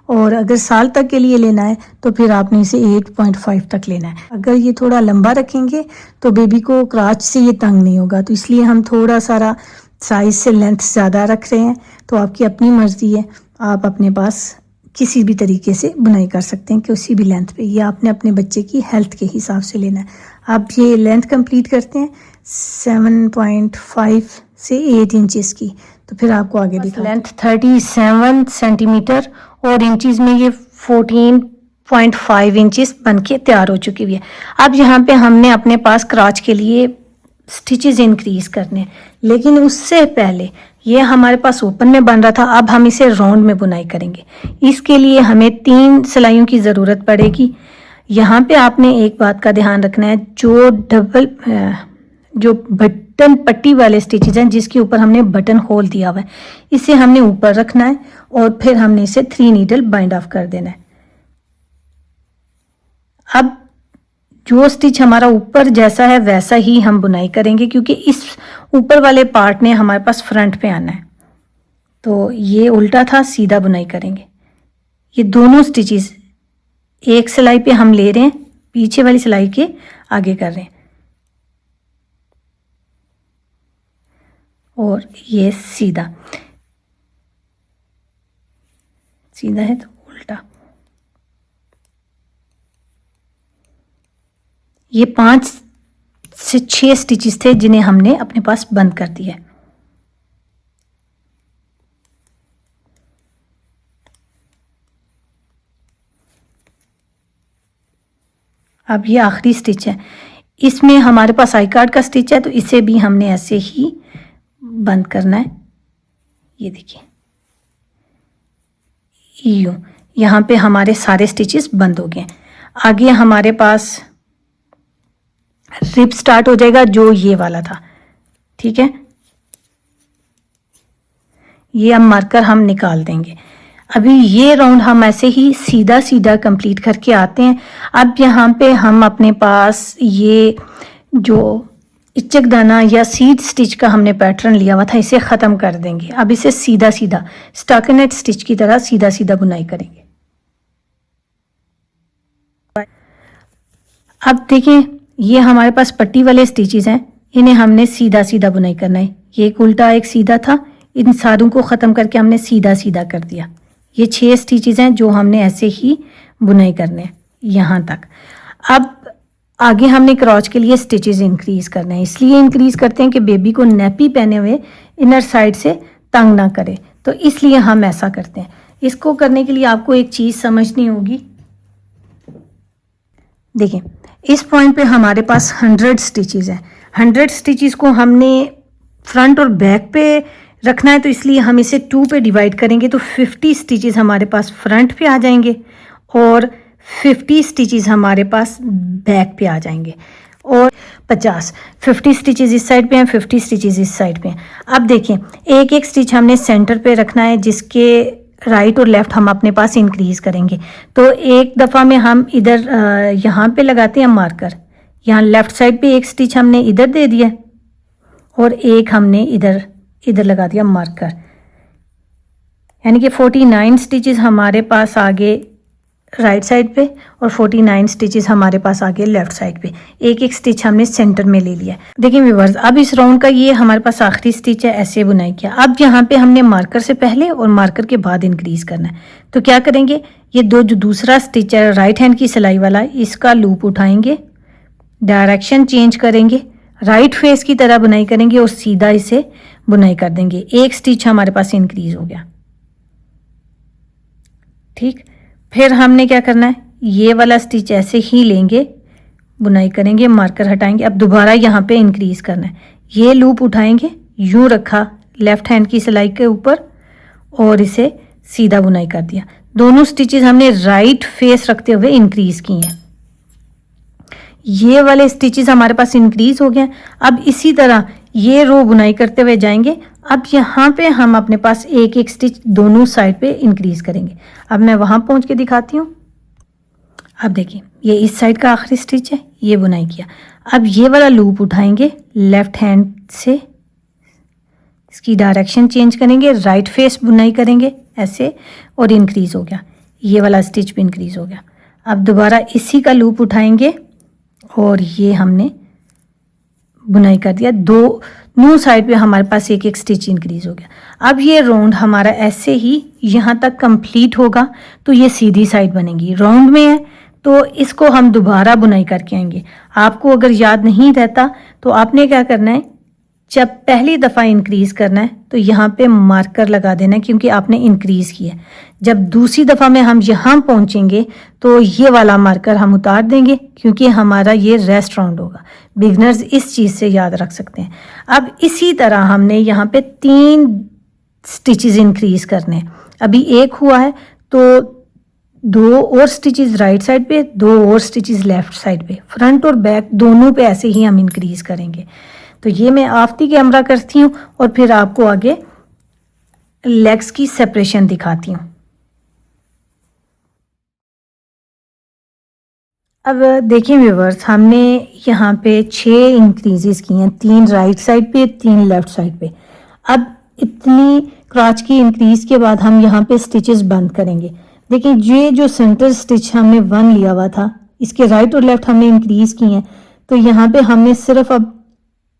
और अगर साल तक के लिए लेना है तो फिर आपने इसे 8.5 तक लेना है। अगर ये थोड़ा लंबा रखेंगे तो बेबी को क्राच से ये तंग नहीं होगा, तो इसलिए हम थोड़ा सारा साइज़ से लेंथ ज़्यादा रख रहे हैं। तो आपकी अपनी मर्ज़ी है, आप अपने पास किसी भी तरीके से बुनाई कर सकते हैं, किसी भी लेंथ पे। ये आपने अपने बच्चे की हेल्थ के हिसाब से लेना है। अब ये लेंथ कंप्लीट करते हैं 7.5 से 8 इंचेस की, तो फिर आपको आगे दिखा। लेंथ 37 सेंटीमीटर और इंचज़ में ये 14.5 इंचज़ बन के तैयार हो चुकी हुई है। अब यहाँ पे हमने अपने पास क्राच के लिए स्टिचेस इंक्रीज करने, लेकिन उससे पहले ये हमारे पास ओपन में बन रहा था, अब हम इसे राउंड में बुनाई करेंगे। इसके लिए हमें 3 सिलाइयों की ज़रूरत पड़ेगी। यहाँ पे आपने एक बात का ध्यान रखना है, जो बटन पट्टी वाले स्टिचेस हैं जिसके ऊपर हमने बटन होल दिया हुआ है, इसे हमने ऊपर रखना है और फिर हमने इसे 3 नीडल बाइंड ऑफ कर देना है। अब जो स्टिच हमारा ऊपर जैसा है वैसा ही हम बुनाई करेंगे, क्योंकि इस ऊपर वाले पार्ट ने हमारे पास फ्रंट पे आना है। तो ये उल्टा था, सीधा बुनाई करेंगे। ये दोनों स्टिचेस एक सिलाई पे हम ले रहे हैं, पीछे वाली सिलाई के आगे कर रहे हैं, और ये सीधा सीधा है तो उल्टा। ये 5 से 6 स्टिचेस थे जिन्हें हमने अपने पास बंद कर दिया। अब ये आखिरी स्टिच है, इसमें हमारे पास आई कार्ड का स्टिच है, तो इसे भी हमने ऐसे ही बंद करना है। ये देखिए यूं, यहाँ पे हमारे सारे स्टिचेस बंद हो गए। आगे हमारे पास रिप स्टार्ट हो जाएगा जो ये वाला था, ठीक है। ये अब मार्कर हम निकाल देंगे। अभी ये राउंड हम ऐसे ही सीधा सीधा कंप्लीट करके आते हैं। अब यहाँ पे हम अपने पास ये जो इचक दाना या सीड स्टिच का हमने पैटर्न लिया हुआ था, इसे ख़त्म कर देंगे। अब इसे सीधा सीधा स्टॉकिनेट स्टिच की तरह सीधा सीधा बुनाई करेंगे। अब देखें, ये हमारे पास पट्टी वाले स्टिचेस हैं, इन्हें हमने सीधा सीधा बुनाई करना है। ये एक उल्टा एक सीधा था, इन सारों को ख़त्म करके हमने सीधा सीधा कर दिया। ये 6 स्टिचेस हैं जो हमने ऐसे ही बुनाई करने हैं यहाँ तक। अब आगे हमने क्रॉच के लिए स्टिचेस इंक्रीज़ करने हैं, इसलिए इंक्रीज़ करते हैं कि बेबी को नैपी पहने हुए इनर साइड से तंग ना करे, तो इसलिए हम ऐसा करते हैं। इसको करने के लिए आपको एक चीज़ समझनी होगी। देखिए, इस पॉइंट पे हमारे पास 100 स्टिचेस हैं। 100 स्टिचेस को हमने फ्रंट और बैक पे रखना है, तो इसलिए हम इसे 2 पे डिवाइड करेंगे, तो 50 स्टिचेस हमारे पास फ्रंट पे आ जाएंगे और 50 स्टिचेस हमारे पास बैक पे आ जाएंगे, और 50 स्टिचेस इस साइड पे हैं, 50 स्टिचेस इस साइड पे हैं। अब देखें, एक एक स्टिच हमने सेंटर पे रखना है, जिसके राइट और लेफ़्ट हम अपने पास इंक्रीज़ करेंगे। तो एक दफ़ा में हम इधर यहाँ पे लगाते हैं मार्कर, यहाँ लेफ़्ट साइड पे एक स्टिच हमने इधर दे दिया और एक हमने इधर लगा दिया मार्कर, यानी कि 49 स्टिचेस हमारे पास आगे राइट साइड पे और 49 स्टिचेस हमारे पास आगे लेफ्ट साइड पे। एक एक स्टिच हमने सेंटर में ले लिया। देखिए व्यूअर्स, अब इस राउंड का ये हमारे पास आखिरी स्टिच है, ऐसे बुनाई किया। अब यहाँ पे हमने मार्कर से पहले और मार्कर के बाद इंक्रीज करना है, तो क्या करेंगे, ये जो दूसरा स्टिच है राइट हैंड की सिलाई वाला, इसका लूप उठाएंगे, डायरेक्शन चेंज करेंगे, राइट फेस की तरह बुनाई करेंगे और सीधा इसे बुनाई कर देंगे। एक स्टिच हमारे पास इंक्रीज हो गया, ठीक। फिर हमने क्या करना है, ये वाला स्टिच ऐसे ही लेंगे, बुनाई करेंगे, मार्कर हटाएंगे। अब दोबारा यहाँ पे इंक्रीज करना है, ये लूप उठाएंगे, यूं रखा लेफ्ट हैंड की सिलाई के ऊपर और इसे सीधा बुनाई कर दिया। दोनों स्टिचेस हमने राइट फेस रखते हुए इंक्रीज किए हैं। ये वाले स्टिचेस हमारे पास इंक्रीज हो गए। अब इसी तरह ये रो बुनाई करते हुए जाएंगे। अब यहाँ पे हम अपने पास एक एक स्टिच दोनों साइड पे इंक्रीज करेंगे। अब मैं वहाँ पहुँच के दिखाती हूँ। अब देखिए, ये इस साइड का आखिरी स्टिच है, ये बुनाई किया। अब ये वाला लूप उठाएंगे, लेफ्ट हैंड से इसकी डायरेक्शन चेंज करेंगे, राइट फेस बुनाई करेंगे ऐसे, और इंक्रीज हो गया। ये वाला स्टिच भी इंक्रीज हो गया। अब दोबारा इसी का लूप उठाएंगे और ये हमने बुनाई कर दिया। दोनों साइड पे हमारे पास एक एक स्टिच इंक्रीज हो गया। अब ये राउंड हमारा ऐसे ही यहाँ तक कंप्लीट होगा, तो ये सीधी साइड बनेगी। राउंड में है तो इसको हम दोबारा बुनाई करके आएंगे। आपको अगर याद नहीं रहता तो आपने क्या करना है, जब पहली दफ़ा इंक्रीज़ करना है तो यहाँ पे मार्कर लगा देना है, क्योंकि आपने इंक्रीज़ किया है। जब दूसरी दफ़ा में हम यहाँ पहुँचेंगे तो ये वाला मार्कर हम उतार देंगे, क्योंकि हमारा ये रेस्ट राउंड होगा। बिगनर्स इस चीज़ से याद रख सकते हैं। अब इसी तरह हमने यहाँ पे 3 स्टिचेस इंक्रीज़ करने हैं। अभी एक हुआ है तो 2 और स्टिचेस राइट साइड पे, 2 और स्टिचेस लेफ़्ट साइड पे, फ्रंट और बैक दोनों पे ऐसे ही हम इंक्रीज़ करेंगे। तो ये मैं आफ्ती कैमरा करती हूँ और फिर आपको आगे लेग्स की सेपरेशन दिखाती हूँ। अब देखिए व्यूवर्स, हमने यहाँ पे 6 इंक्रीजेस की हैं, 3 राइट साइड पे, 3 लेफ़्ट साइड पे। अब इतनी क्रॉच की इंक्रीज के बाद हम यहाँ पे स्टिचेस बंद करेंगे। देखिए ये जो सेंटर स्टिच हमने 1 लिया हुआ था, इसके राइट और लेफ़्ट हमने इंक्रीज की हैं, तो यहाँ पे हमने सिर्फ अब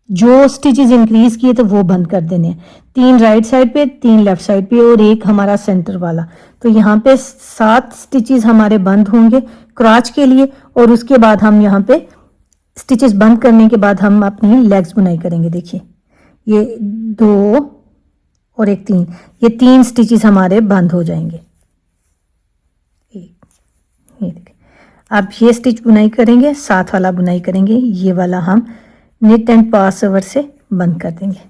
जो स्टिचेस इंक्रीज किए थे वो बंद कर देने हैं। 3 राइट साइड पे, 3 लेफ्ट साइड पे और 1 हमारा सेंटर वाला। तो यहाँ पे 7 स्टिचेस हमारे बंद होंगे क्रॉच के लिए, और उसके बाद हम यहाँ पे स्टिचेस बंद करने के बाद हम अपनी लेग्स बुनाई करेंगे। देखिए ये 2 और एक 3, ये 3 स्टिचेस हमारे बंद हो जाएंगे। ये देखिए, अब ये स्टिच बुनाई करेंगे, साथ वाला बुनाई करेंगे, ये वाला हम निट एंड पास ओवर से बंद कर देंगे।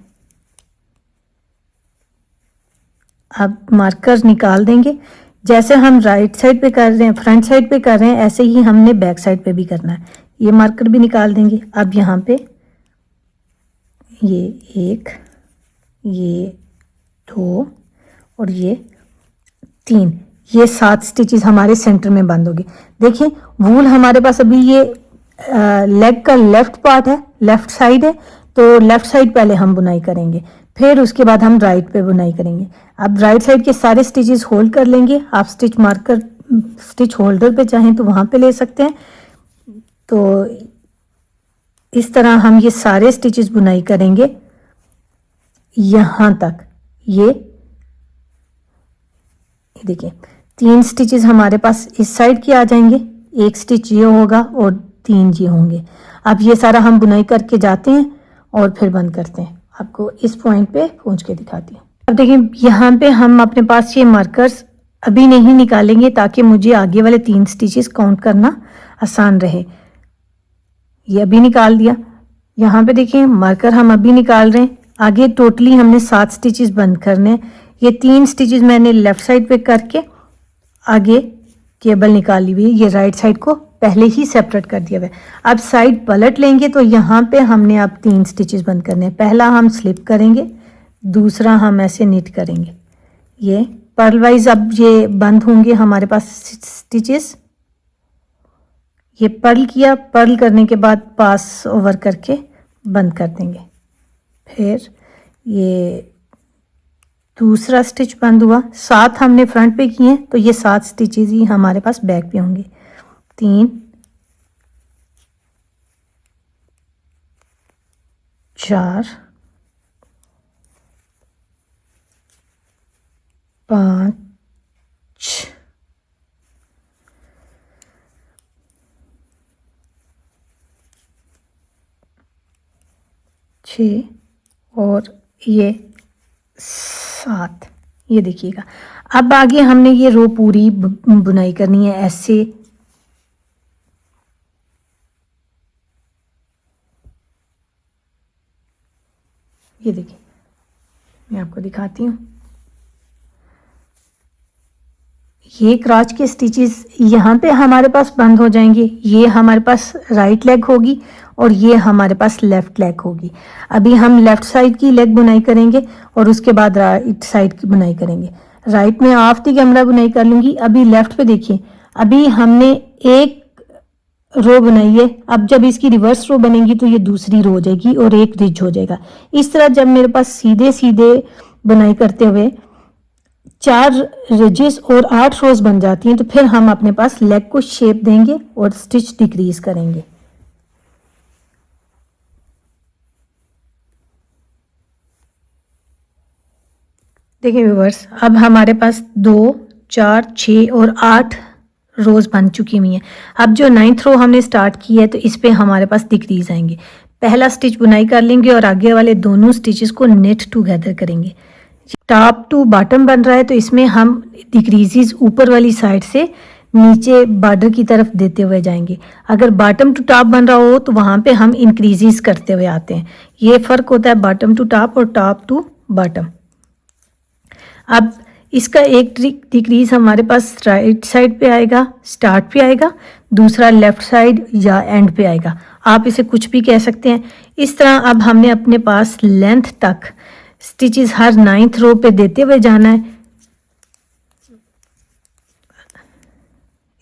अब मार्कर निकाल देंगे, जैसे हम राइट साइड पे कर रहे हैं, फ्रंट साइड पे कर रहे हैं, ऐसे ही हमने बैक साइड पे भी करना है। ये मार्कर भी निकाल देंगे। अब यहाँ पे ये 1, ये 2 और ये 3, ये 7 स्टिचेस हमारे सेंटर में बंद होगी। देखिए वूल हमारे पास अभी ये लेग का लेफ्ट पार्ट है, लेफ्ट साइड है, तो लेफ्ट साइड पहले हम बुनाई करेंगे, फिर उसके बाद हम राइट पे बुनाई करेंगे। अब राइट साइड के सारे स्टिचेस होल्ड कर लेंगे। आप स्टिच मार्कर स्टिच होल्डर पे चाहें तो वहाँ पे ले सकते हैं। तो इस तरह हम ये सारे स्टिचेस बुनाई करेंगे यहाँ तक। ये देखिए 3 स्टिचेस हमारे पास इस साइड के आ जाएंगे, 1 स्टिच ये होगा और 3 ये होंगे। अब ये सारा हम बुनाई करके जाते हैं और फिर बंद करते हैं। आपको इस पॉइंट पे पहुंच के दिखाती हूँ। अब देखिए यहाँ पे हम अपने पास ये मार्कर्स अभी नहीं निकालेंगे, ताकि मुझे आगे वाले 3 स्टिचेस काउंट करना आसान रहे। ये अभी निकाल दिया। यहाँ पे देखिए मार्कर हम अभी निकाल रहे हैं। आगे टोटली हमने 7 स्टिचेस बंद करने हैं। ये 3 स्टिचेस मैंने लेफ्ट साइड पे करके आगे केबल निकाली हुई है, ये राइट साइड को पहले ही सेपरेट कर दिया हुआ है। अब साइड पलट लेंगे तो यहाँ पे हमने अब 3 स्टिचेस बंद करने हैं। पहला हम स्लिप करेंगे, दूसरा हम ऐसे निट करेंगे। ये पर्ल वाइज अब ये बंद होंगे हमारे पास स्टिचेस। ये पर्ल किया, पर्ल करने के बाद पास ओवर करके बंद कर देंगे। फिर ये दूसरा स्टिच बंद हुआ, 7 हमने फ्रंट पे किए हैं, तो ये 7 स्टिचेस ही हमारे पास बैक पे होंगे। 3 4 5 6 और ये 7। ये देखिएगा। अब आगे हमने ये रो पूरी बुनाई करनी है ऐसे। ये देखिए मैं आपको दिखाती हूँ। ये क्रॉच के स्टिचेस यहाँ पे हमारे पास बंद हो जाएंगे। ये हमारे पास राइट लेग होगी और ये हमारे पास लेफ्ट लेग होगी। अभी हम लेफ्ट साइड की लेग बुनाई करेंगे और उसके बाद राइट साइड की बुनाई करेंगे। राइट में हाफ दी कैमरा बुनाई कर लूँगी। अभी लेफ्ट पे देखिए, अभी हमने एक रो बनाई है। अब जब इसकी रिवर्स रो बनेगी तो ये दूसरी रो हो जाएगी और एक रिज हो जाएगा। इस तरह जब मेरे पास सीधे सीधे बुनाई करते हुए 4 रिजेस और 8 रोज बन जाती हैं, तो फिर हम अपने पास लेग को शेप देंगे और स्टिच डिक्रीज करेंगे। देखिए व्यूअर्स, अब हमारे पास 2, 4, 6 और 8 रोज बन चुकी हुई हैं। अब जो 9th रो हमने स्टार्ट की है तो इस पे हमारे पास डिक्रीज आएंगे। पहला स्टिच बुनाई कर लेंगे और आगे वाले दोनों स्टिचेस को नेट टुगेदर करेंगे। टॉप टू बॉटम बन रहा है तो इसमें हम डिक्रीजेस ऊपर वाली साइड से नीचे बॉर्डर की तरफ देते हुए जाएंगे। अगर बॉटम टू टॉप बन रहा हो तो वहाँ पे हम इंक्रीजेस करते हुए आते हैं। ये फ़र्क होता है बॉटम टू टॉप और टॉप टू बॉटम। अब इसका एक डिक्रीज हमारे पास राइट साइड पे आएगा, स्टार्ट पे आएगा, दूसरा लेफ्ट साइड या एंड पे आएगा। आप इसे कुछ भी कह सकते हैं। इस तरह अब हमने अपने पास लेंथ तक स्टिचेस हर 9th रो पे देते हुए जाना है।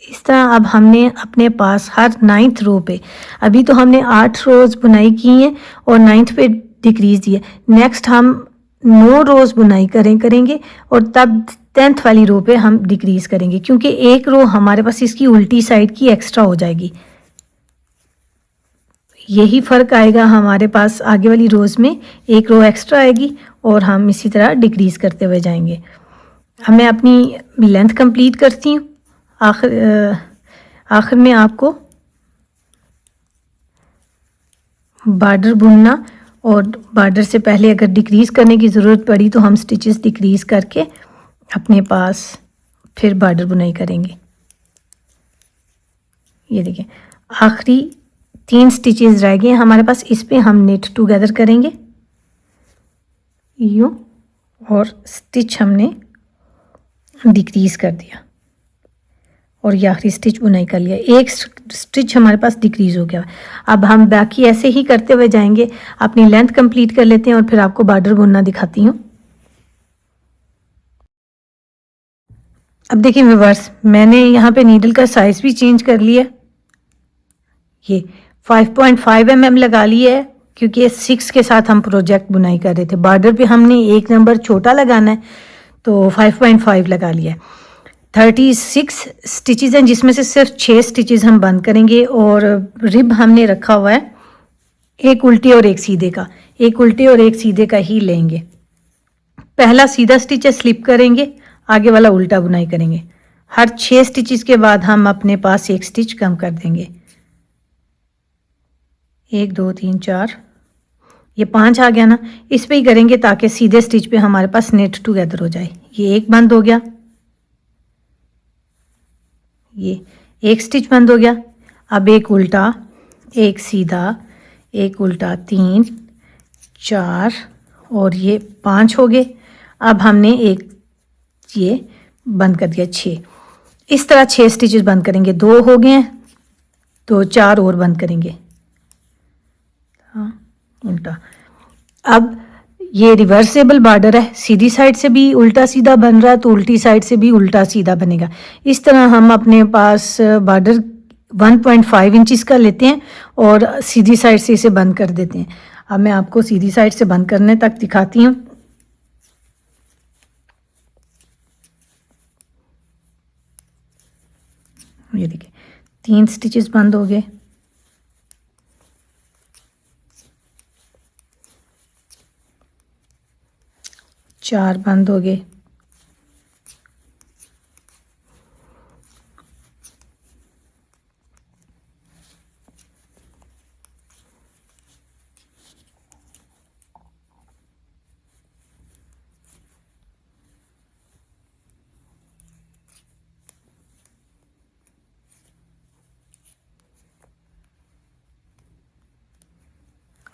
इस तरह अब हमने अपने पास हर 9th रो पे, अभी तो हमने 8 रोज बुनाई की हैं और 9th पे डिक्रीज दिए। नेक्स्ट हम 9 रोज बुनाई करेंगे और तब 10th वाली रो पे हम डिक्रीज करेंगे, क्योंकि एक रो हमारे पास इसकी उल्टी साइड की एक्स्ट्रा हो जाएगी। यही फ़र्क आएगा हमारे पास आगे वाली रोज़ में, एक रो एक्स्ट्रा आएगी और हम इसी तरह डिक्रीज़ करते हुए जाएंगे। अब मैं अपनी लेंथ कंप्लीट करती हूँ। आखिर में आपको बॉर्डर बुनना और बॉर्डर से पहले अगर डिक्रीज़ करने की ज़रूरत पड़ी तो हम स्टिचेस डिक्रीज़ करके अपने पास फिर बॉर्डर बुनाई करेंगे। ये देखिए आखिरी 3 स्टिचेस रह गए हमारे पास, इस पे हम नेट टुगेदर करेंगे यूँ, और स्टिच हमने डिक्रीज कर दिया और ये आखिरी स्टिच बुनाई कर लिया। एक स्टिच हमारे पास डिक्रीज हो गया। अब हम बाकी ऐसे ही करते हुए जाएंगे। अपनी लेंथ कंप्लीट कर लेते हैं और फिर आपको बॉर्डर बुनना दिखाती हूँ। अब देखिए व्यूअर्स, मैंने यहाँ पे नीडल का साइज भी चेंज कर लिया। ये 5.5 mm लगा लिया है, क्योंकि ये 6 के साथ हम प्रोजेक्ट बुनाई कर रहे थे। बॉर्डर पे हमने 1 नंबर छोटा लगाना है तो 5.5 लगा लिया है। 36 स्टिचेस हैं, जिसमें से सिर्फ 6 स्टिचेस हम बंद करेंगे और रिब हमने रखा हुआ है एक उल्टे और एक सीधे का। एक उल्टे और एक सीधे का ही लेंगे। पहला सीधा स्टिच है, स्लिप करेंगे, आगे वाला उल्टा बुनाई करेंगे। हर 6 स्टिचेस के बाद हम अपने पास एक स्टिच कम कर देंगे। 1 2 3 4, ये 5 आ गया ना। इस पे ही करेंगे ताकि सीधे स्टिच पे हमारे पास नेट टुगेदर हो जाए। ये एक बंद हो गया, ये एक स्टिच बंद हो गया। अब एक उल्टा, एक सीधा, एक उल्टा, 3 4 और ये 5 हो गए। अब हमने एक ये बंद कर दिया 6। इस तरह 6 स्टिचेस बंद करेंगे। 2 हो गए हैं तो 4 और बंद करेंगे। हाँ, उल्टा। अब ये रिवर्सेबल बॉर्डर है, सीधी साइड से भी उल्टा सीधा बन रहा है तो उल्टी साइड से भी उल्टा सीधा बनेगा। इस तरह हम अपने पास बॉर्डर 1.5 इंचेस का लेते हैं और सीधी साइड से इसे बंद कर देते हैं। अब मैं आपको सीधी साइड से बंद करने तक दिखाती हूँ। ये देखिए 3 स्टिचेस बंद हो गए। चार बंद हो गए।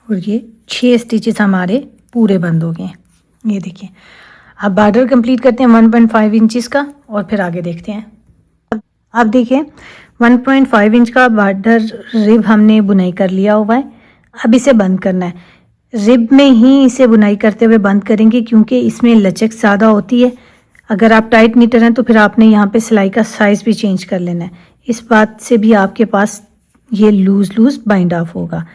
और ये 6 स्टिचेस हमारे पूरे बंद हो गए। ये देखिए, अब बॉर्डर कंप्लीट करते हैं 1.5 इंचेस का और फिर आगे देखते हैं। अब देखिए 1.5 इंच का बॉर्डर रिब हमने बुनाई कर लिया हुआ है। अब इसे बंद करना है। रिब में ही इसे बुनाई करते हुए बंद करेंगे, क्योंकि इसमें लचक ज़्यादा होती है। अगर आप टाइट नीटर हैं तो फिर आपने यहाँ पे सिलाई का साइज़ भी चेंज कर लेना है। इस बात से भी आपके पास ये लूज़ बाइंड ऑफ होगा।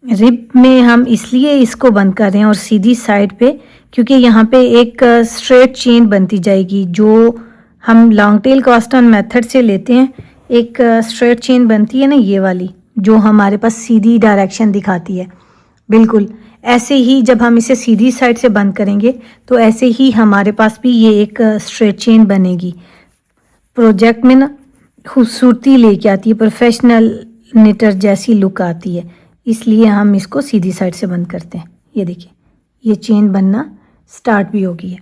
रिब में हम इसलिए इसको बंद कर रहे हैं और सीधी साइड पे, क्योंकि यहाँ पे एक स्ट्रेट चेन बनती जाएगी जो हम long tail cast on method से लेते हैं। एक स्ट्रेट चेन बनती है ना, ये वाली, जो हमारे पास सीधी डायरेक्शन दिखाती है। बिल्कुल ऐसे ही जब हम इसे सीधी साइड से बंद करेंगे तो ऐसे ही हमारे पास भी ये एक स्ट्रेट चेन बनेगी। प्रोजेक्ट में ना खूबसूरती लेके आती है, प्रोफेशनल निटर जैसी लुक आती है। इसलिए हम इसको सीधी साइड से बंद करते हैं। ये देखिए ये चेन बनना स्टार्ट भी हो गई है।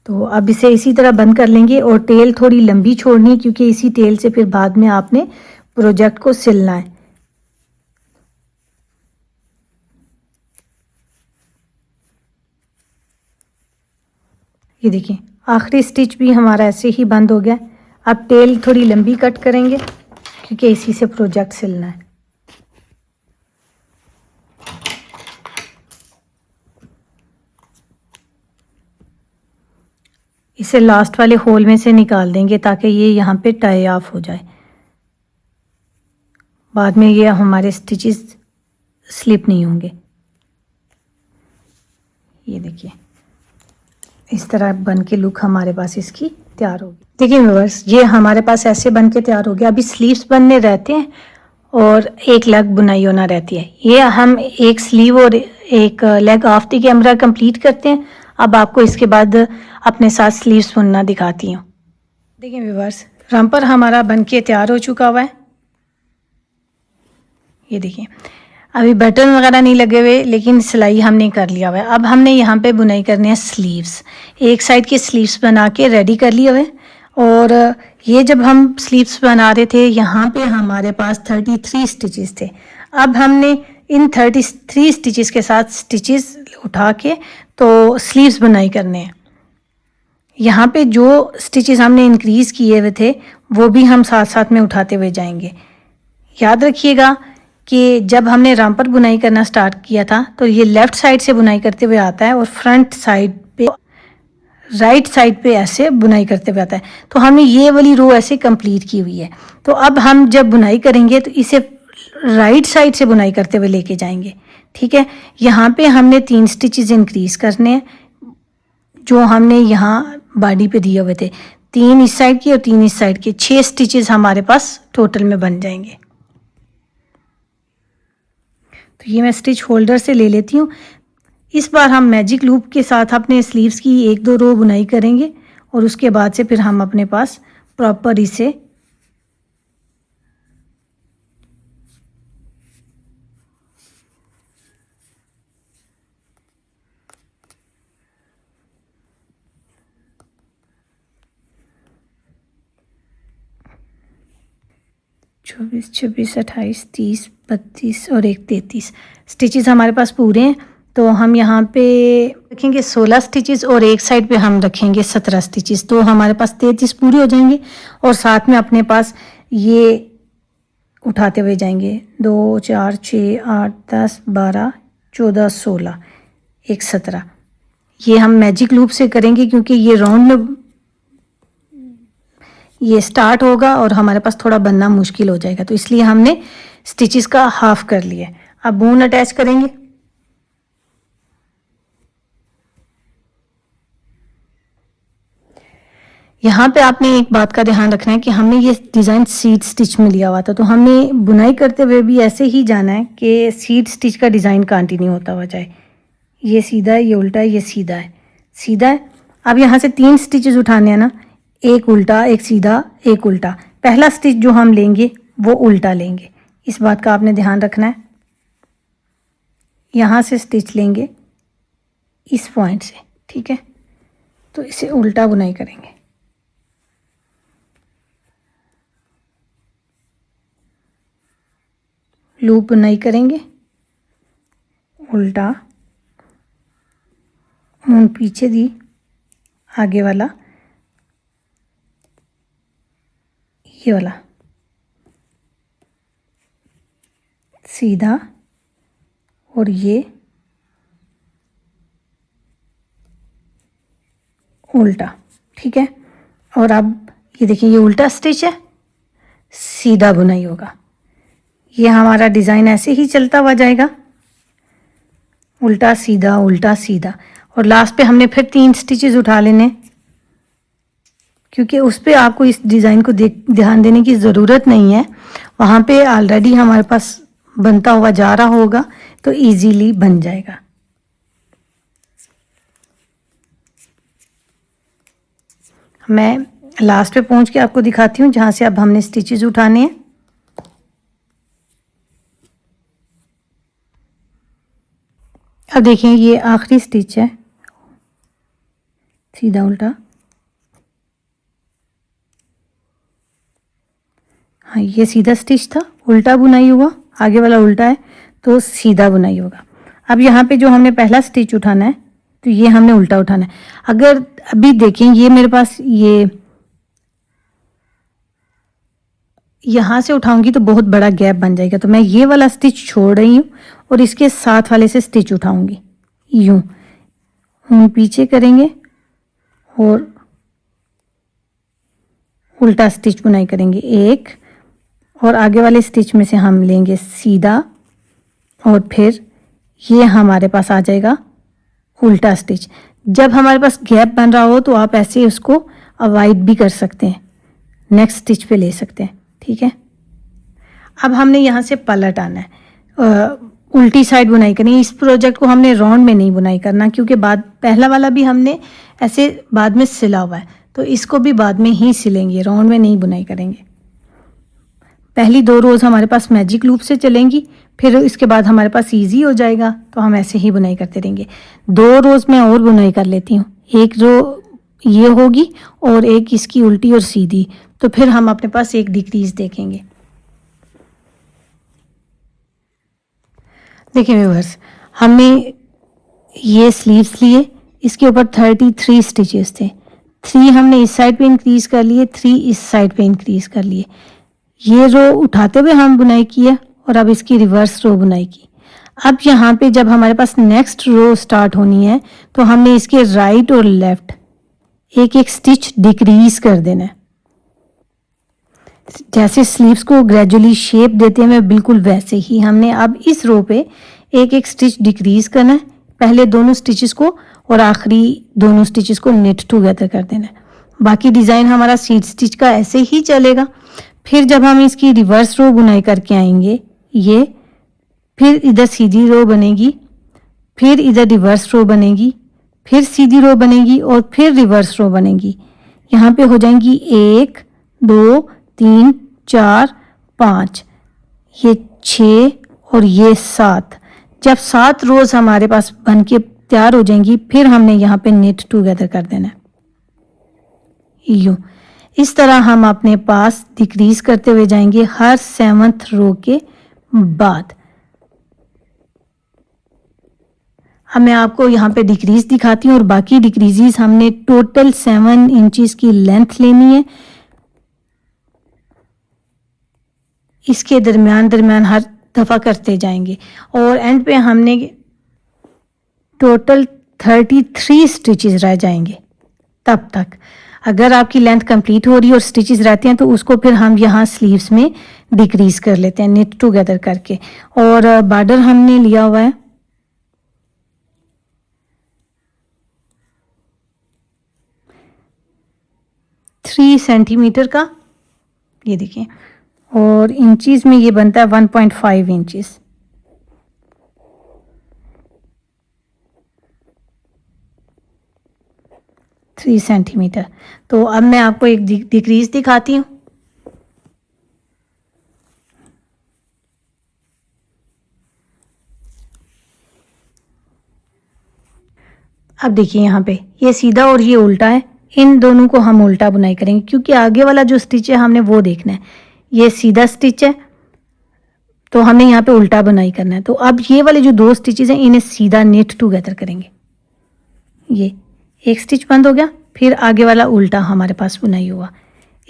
तो अब इसे इसी तरह बंद कर लेंगे और टेल थोड़ी लंबी छोड़नी है क्योंकि इसी टेल से फिर बाद में आपने प्रोजेक्ट को सिलना है। ये देखिए आखिरी स्टिच भी हमारा ऐसे ही बंद हो गया। अब टेल थोड़ी लंबी कट करेंगे क्योंकि इसी से प्रोजेक्ट सिलना है। इसे लास्ट वाले होल में से निकाल देंगे ताकि ये यहाँ पे टाई ऑफ हो जाए, बाद में ये हमारे स्टिचेस स्लिप नहीं होंगे। ये देखिए इस तरह बन के लुक हमारे पास इसकी तैयार होगी। देखिए व्यूअर्स ये हमारे पास ऐसे बन के तैयार हो गया। अभी स्लीव्स बनने रहते हैं और एक लेग बुनाई होना रहती है। ये हम एक स्लीव और एक leg of the camera complete करते हैं। अब आपको इसके बाद अपने साथ स्लीव्स बुनना दिखाती हूँ। देखिए व्यूअर्स रम्पर हमारा बन के तैयार हो चुका हुआ है। ये देखिए अभी बटन वगैरह नहीं लगे हुए लेकिन सिलाई हमने कर लिया हुआ है। अब हमने यहाँ पे बुनाई करनी है स्लीव्स। एक साइड के स्लीव्स बना के रेडी कर लिए हुए और ये जब हम स्लीव्स बना रहे थे यहाँ पे हमारे पास 33 स्टिचेस थे। अब हमने इन 33 स्टिचेस के साथ स्टिचेस उठा के तो स्लीव्स बुनाई करने हैं। यहाँ पे जो स्टिचेस हमने इंक्रीज़ किए हुए थे वो भी हम साथ साथ में उठाते हुए जाएंगे। याद रखिएगा कि जब हमने रम्पर बुनाई करना स्टार्ट किया था तो ये लेफ़्ट साइड से बुनाई करते हुए आता है और फ्रंट साइड पे राइट साइड पे ऐसे बुनाई करते हुए आता है। तो हमने ये वाली रो ऐसे कंप्लीट की हुई है। तो अब हम जब बुनाई करेंगे तो इसे राइट साइड से बुनाई करते हुए लेके जाएंगे। ठीक है, यहाँ पे हमने 3 स्टिचेस इंक्रीज़ करने हैं जो हमने यहाँ बॉडी पे दिए हुए थे। 3 इस साइड की और 3 इस साइड के, 6 स्टिचेस हमारे पास टोटल में बन जाएंगे। तो ये मैं स्टिच होल्डर से ले लेती हूँ। इस बार हम मैजिक लूप के साथ अपने स्लीव्स की 1-2 रो बुनाई करेंगे और उसके बाद से फिर हम अपने पास प्रॉपर इसे चौबीस, 26, 28, 30, 32 और एक 33 स्टिचेस हमारे पास पूरे हैं। तो हम यहाँ पे रखेंगे 16 स्टिचेस और एक साइड पे हम रखेंगे 17 स्टिचेस। तो हमारे पास 33 पूरे हो जाएंगे और साथ में अपने पास ये उठाते हुए जाएंगे 2, 4, 6, 8, 10, 12, 14, 16, एक 17। ये हम मैजिक लूप से करेंगे क्योंकि ये राउंड में ये स्टार्ट होगा और हमारे पास थोड़ा बनना मुश्किल हो जाएगा, तो इसलिए हमने स्टिचेस का हाफ कर लिया। अब बून अटैच करेंगे। यहाँ पे आपने एक बात का ध्यान रखना है कि हमने ये डिज़ाइन सीड स्टिच में लिया हुआ था, तो हमने बुनाई करते हुए भी ऐसे ही जाना है कि सीड स्टिच का डिज़ाइन कंटिन्यू होता हुआ जाए। ये सीधा है, ये उल्टा है, ये सीधा है, सीधा है। अब यहाँ से 3 स्टिचेस उठाने हैं ना, एक उल्टा, एक सीधा, एक उल्टा। पहला स्टिच जो हम लेंगे वो उल्टा लेंगे, इस बात का आपने ध्यान रखना है। यहाँ से स्टिच लेंगे इस पॉइंट से, ठीक है, तो इसे उल्टा बुनाई करेंगे। लूप बुनाई करेंगे, उल्टा, ऊन पीछे दी, आगे वाला ये वाला सीधा और ये उल्टा, ठीक है। और अब ये देखिए ये उल्टा स्टिच है, सीधा बुनाई होगा। ये हमारा डिज़ाइन ऐसे ही चलता हुआ जाएगा, उल्टा सीधा, उल्टा सीधा। और लास्ट पे हमने फिर 3 स्टिचेस उठा लेने, क्योंकि उस पे आपको इस डिज़ाइन को ध्यान देने की ज़रूरत नहीं है, वहाँ पे ऑलरेडी हमारे पास बनता हुआ जा रहा होगा, तो इजीली बन जाएगा। मैं लास्ट पे पहुँच के आपको दिखाती हूँ जहाँ से अब हमने स्टिचेस उठाने हैं। अब देखें ये आखिरी स्टिच है, सीधा उल्टा, हाँ ये सीधा स्टिच था, उल्टा बुनाई हुआ, आगे वाला उल्टा है तो सीधा बुनाई होगा। अब यहाँ पे जो हमने पहला स्टिच उठाना है तो ये हमने उल्टा उठाना है। अगर अभी देखें ये मेरे पास ये यहाँ से उठाऊंगी तो बहुत बड़ा गैप बन जाएगा, तो मैं ये वाला स्टिच छोड़ रही हूँ और इसके साथ वाले से स्टिच उठाऊंगी, यूं हम पीछे करेंगे और उल्टा स्टिच बुनाई करेंगे एक, और आगे वाले स्टिच में से हम लेंगे सीधा और फिर ये हमारे पास आ जाएगा उल्टा स्टिच। जब हमारे पास गैप बन रहा हो तो आप ऐसे उसको अवॉइड भी कर सकते हैं, नेक्स्ट स्टिच पे ले सकते हैं, ठीक है। अब हमने यहाँ से पलट आना है, उल्टी साइड बुनाई करनी है। इस प्रोजेक्ट को हमने राउंड में नहीं बुनाई करना क्योंकि बाद पहला वाला भी हमने ऐसे बाद में सिला हुआ है, तो इसको भी बाद में ही सिलेंगे, राउंड में नहीं बुनाई करेंगे। पहली 2 रोज़ हमारे पास मैजिक लूप से चलेंगी, फिर इसके बाद हमारे पास इजी हो जाएगा तो हम ऐसे ही बुनाई करते रहेंगे। 2 रोज़ मैं और बुनाई कर लेती हूँ, एक रो ये होगी और एक इसकी उल्टी और सीधी, तो फिर हम अपने पास एक डिक्रीज देखेंगे। देखिए व्यूअर्स, हमने ये स्लीव्स लिए, इसके ऊपर 33 स्टिचेस थे, 3 हमने इस साइड पे इंक्रीज कर लिए, 3 इस साइड पे इंक्रीज कर लिए। ये रो उठाते हुए हम बुनाई की है और अब इसकी रिवर्स रो बुनाई की। अब यहाँ पे जब हमारे पास नेक्स्ट रो स्टार्ट होनी है तो हमने इसके राइट और लेफ्ट एक एक स्टिच डिक्रीज कर देना है। जैसे स्लीव्स को ग्रेजुअली शेप देते हैं बिल्कुल वैसे ही हमने अब इस रो पे एक एक स्टिच डिक्रीज करना है, पहले दोनों स्टिचेस को और आखिरी दोनों स्टिचेस को निट टुगेदर कर देना है। बाकी डिज़ाइन हमारा सीट स्टिच का ऐसे ही चलेगा। फिर जब हम इसकी रिवर्स रो बुनाई करके आएंगे, ये फिर इधर सीधी रो बनेगी, फिर इधर रिवर्स रो बनेगी, फिर सीधी रो बनेगी और फिर रिवर्स रो बनेगी। यहाँ पे हो जाएंगी 1 2 3 4 5, ये 6 और ये 7। जब 7 रोज हमारे पास बन के तैयार हो जाएंगी फिर हमने यहाँ पे निट टुगेदर कर देना है, यूं। इस तरह हम अपने पास डिक्रीज करते हुए जाएंगे हर 7th रो के बाद। अब मैं आपको यहाँ पे डिक्रीज दिखाती हूँ और बाकी डिक्रीजेस हमने टोटल 7 इंचेस की लेंथ लेनी है। इसके दरमियान हर दफ़ा करते जाएंगे और एंड पे हमने टोटल 33 स्टिचेस रह जाएंगे। तब तक अगर आपकी लेंथ कंप्लीट हो रही है और स्टिचेस रहते हैं तो उसको फिर हम यहाँ स्लीव्स में डिक्रीज कर लेते हैं निट टुगेदर करके। और बॉर्डर हमने लिया हुआ है 3 सेंटीमीटर का, ये देखिए, और इंचीज में ये बनता है 1.5 इंचेस। Three centimetre. तो अब मैं आपको एक डिक्रीज दिखाती हूँ। अब देखिए यहाँ पे ये सीधा और ये उल्टा है, इन दोनों को हम उल्टा बुनाई करेंगे क्योंकि आगे वाला जो स्टिच है हमने वो देखना है। ये सीधा स्टिच है तो हमें यहाँ पे उल्टा बुनाई करना है। तो अब ये वाले जो 2 स्टिचेस हैं इन्हें सीधा निट टुगेदर करेंगे। ये एक स्टिच बंद हो गया, फिर आगे वाला उल्टा हमारे पास बुनाई हुआ।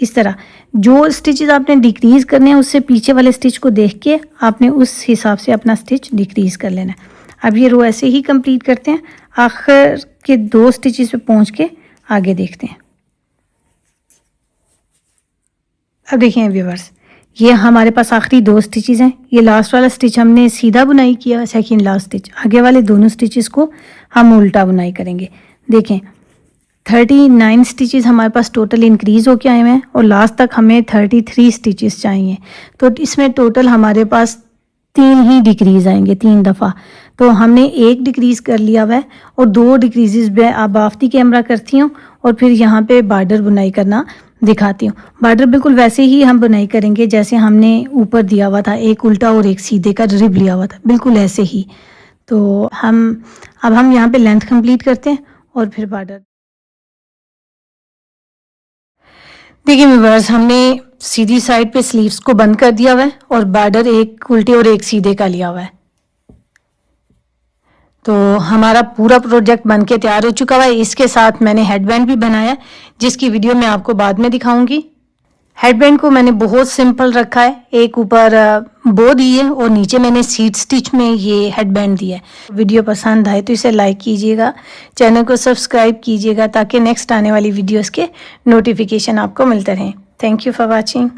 इस तरह जो स्टिचेस आपने डिक्रीज करने हैं उससे पीछे वाले स्टिच को देख के आपने उस हिसाब से अपना स्टिच डिक्रीज कर लेना है। अब ये रो ऐसे ही कंप्लीट करते हैं, आखिर के 2 स्टिचेस पे पहुंच के आगे देखते हैं। अब देखिए व्यूअर्स, ये हमारे पास आखिरी 2 स्टिचेस हैं। ये लास्ट वाला स्टिच हमने सीधा बुनाई किया, सेकंड लास्ट स्टिच। आगे वाले दोनों स्टिचेस को हम उल्टा बुनाई करेंगे। देखें 39 स्टिचेस हमारे पास टोटल इंक्रीज होके आए हुए हैं और लास्ट तक हमें 33 स्टिचेस चाहिए। तो इसमें टोटल हमारे पास 3 ही डिक्रीज आएंगे, 3 दफ़ा। तो हमने 1 डिक्रीज कर लिया हुआ है और 2 डिक्रीजेस मैं अब आफ्ती कैमरा करती हूँ और फिर यहाँ पे बॉर्डर बुनाई करना दिखाती हूँ। बॉर्डर बिल्कुल वैसे ही हम बुनाई करेंगे जैसे हमने ऊपर दिया हुआ था, एक उल्टा और एक सीधे का रिब लिया हुआ था, बिल्कुल ऐसे ही। तो अब हम यहाँ पे लेंथ कंप्लीट करते हैं और फिर बॉर्डर। देखिए व्यूअर्स, हमने सीधी साइड पे स्लीव्स को बंद कर दिया हुआ है और बॉर्डर एक उल्टे और एक सीधे का लिया हुआ है। तो हमारा पूरा प्रोजेक्ट बनके तैयार हो चुका हुआ है। इसके साथ मैंने हेडबैंड भी बनाया, जिसकी वीडियो मैं आपको बाद में दिखाऊंगी। हेडबैंड को मैंने बहुत सिंपल रखा है, एक ऊपर बो दी है और नीचे मैंने सीट स्टिच में ये हेडबैंड दिया है। वीडियो पसंद आए तो इसे लाइक कीजिएगा, चैनल को सब्सक्राइब कीजिएगा ताकि नेक्स्ट आने वाली वीडियोस के नोटिफिकेशन आपको मिलते रहें। Thank you for watching.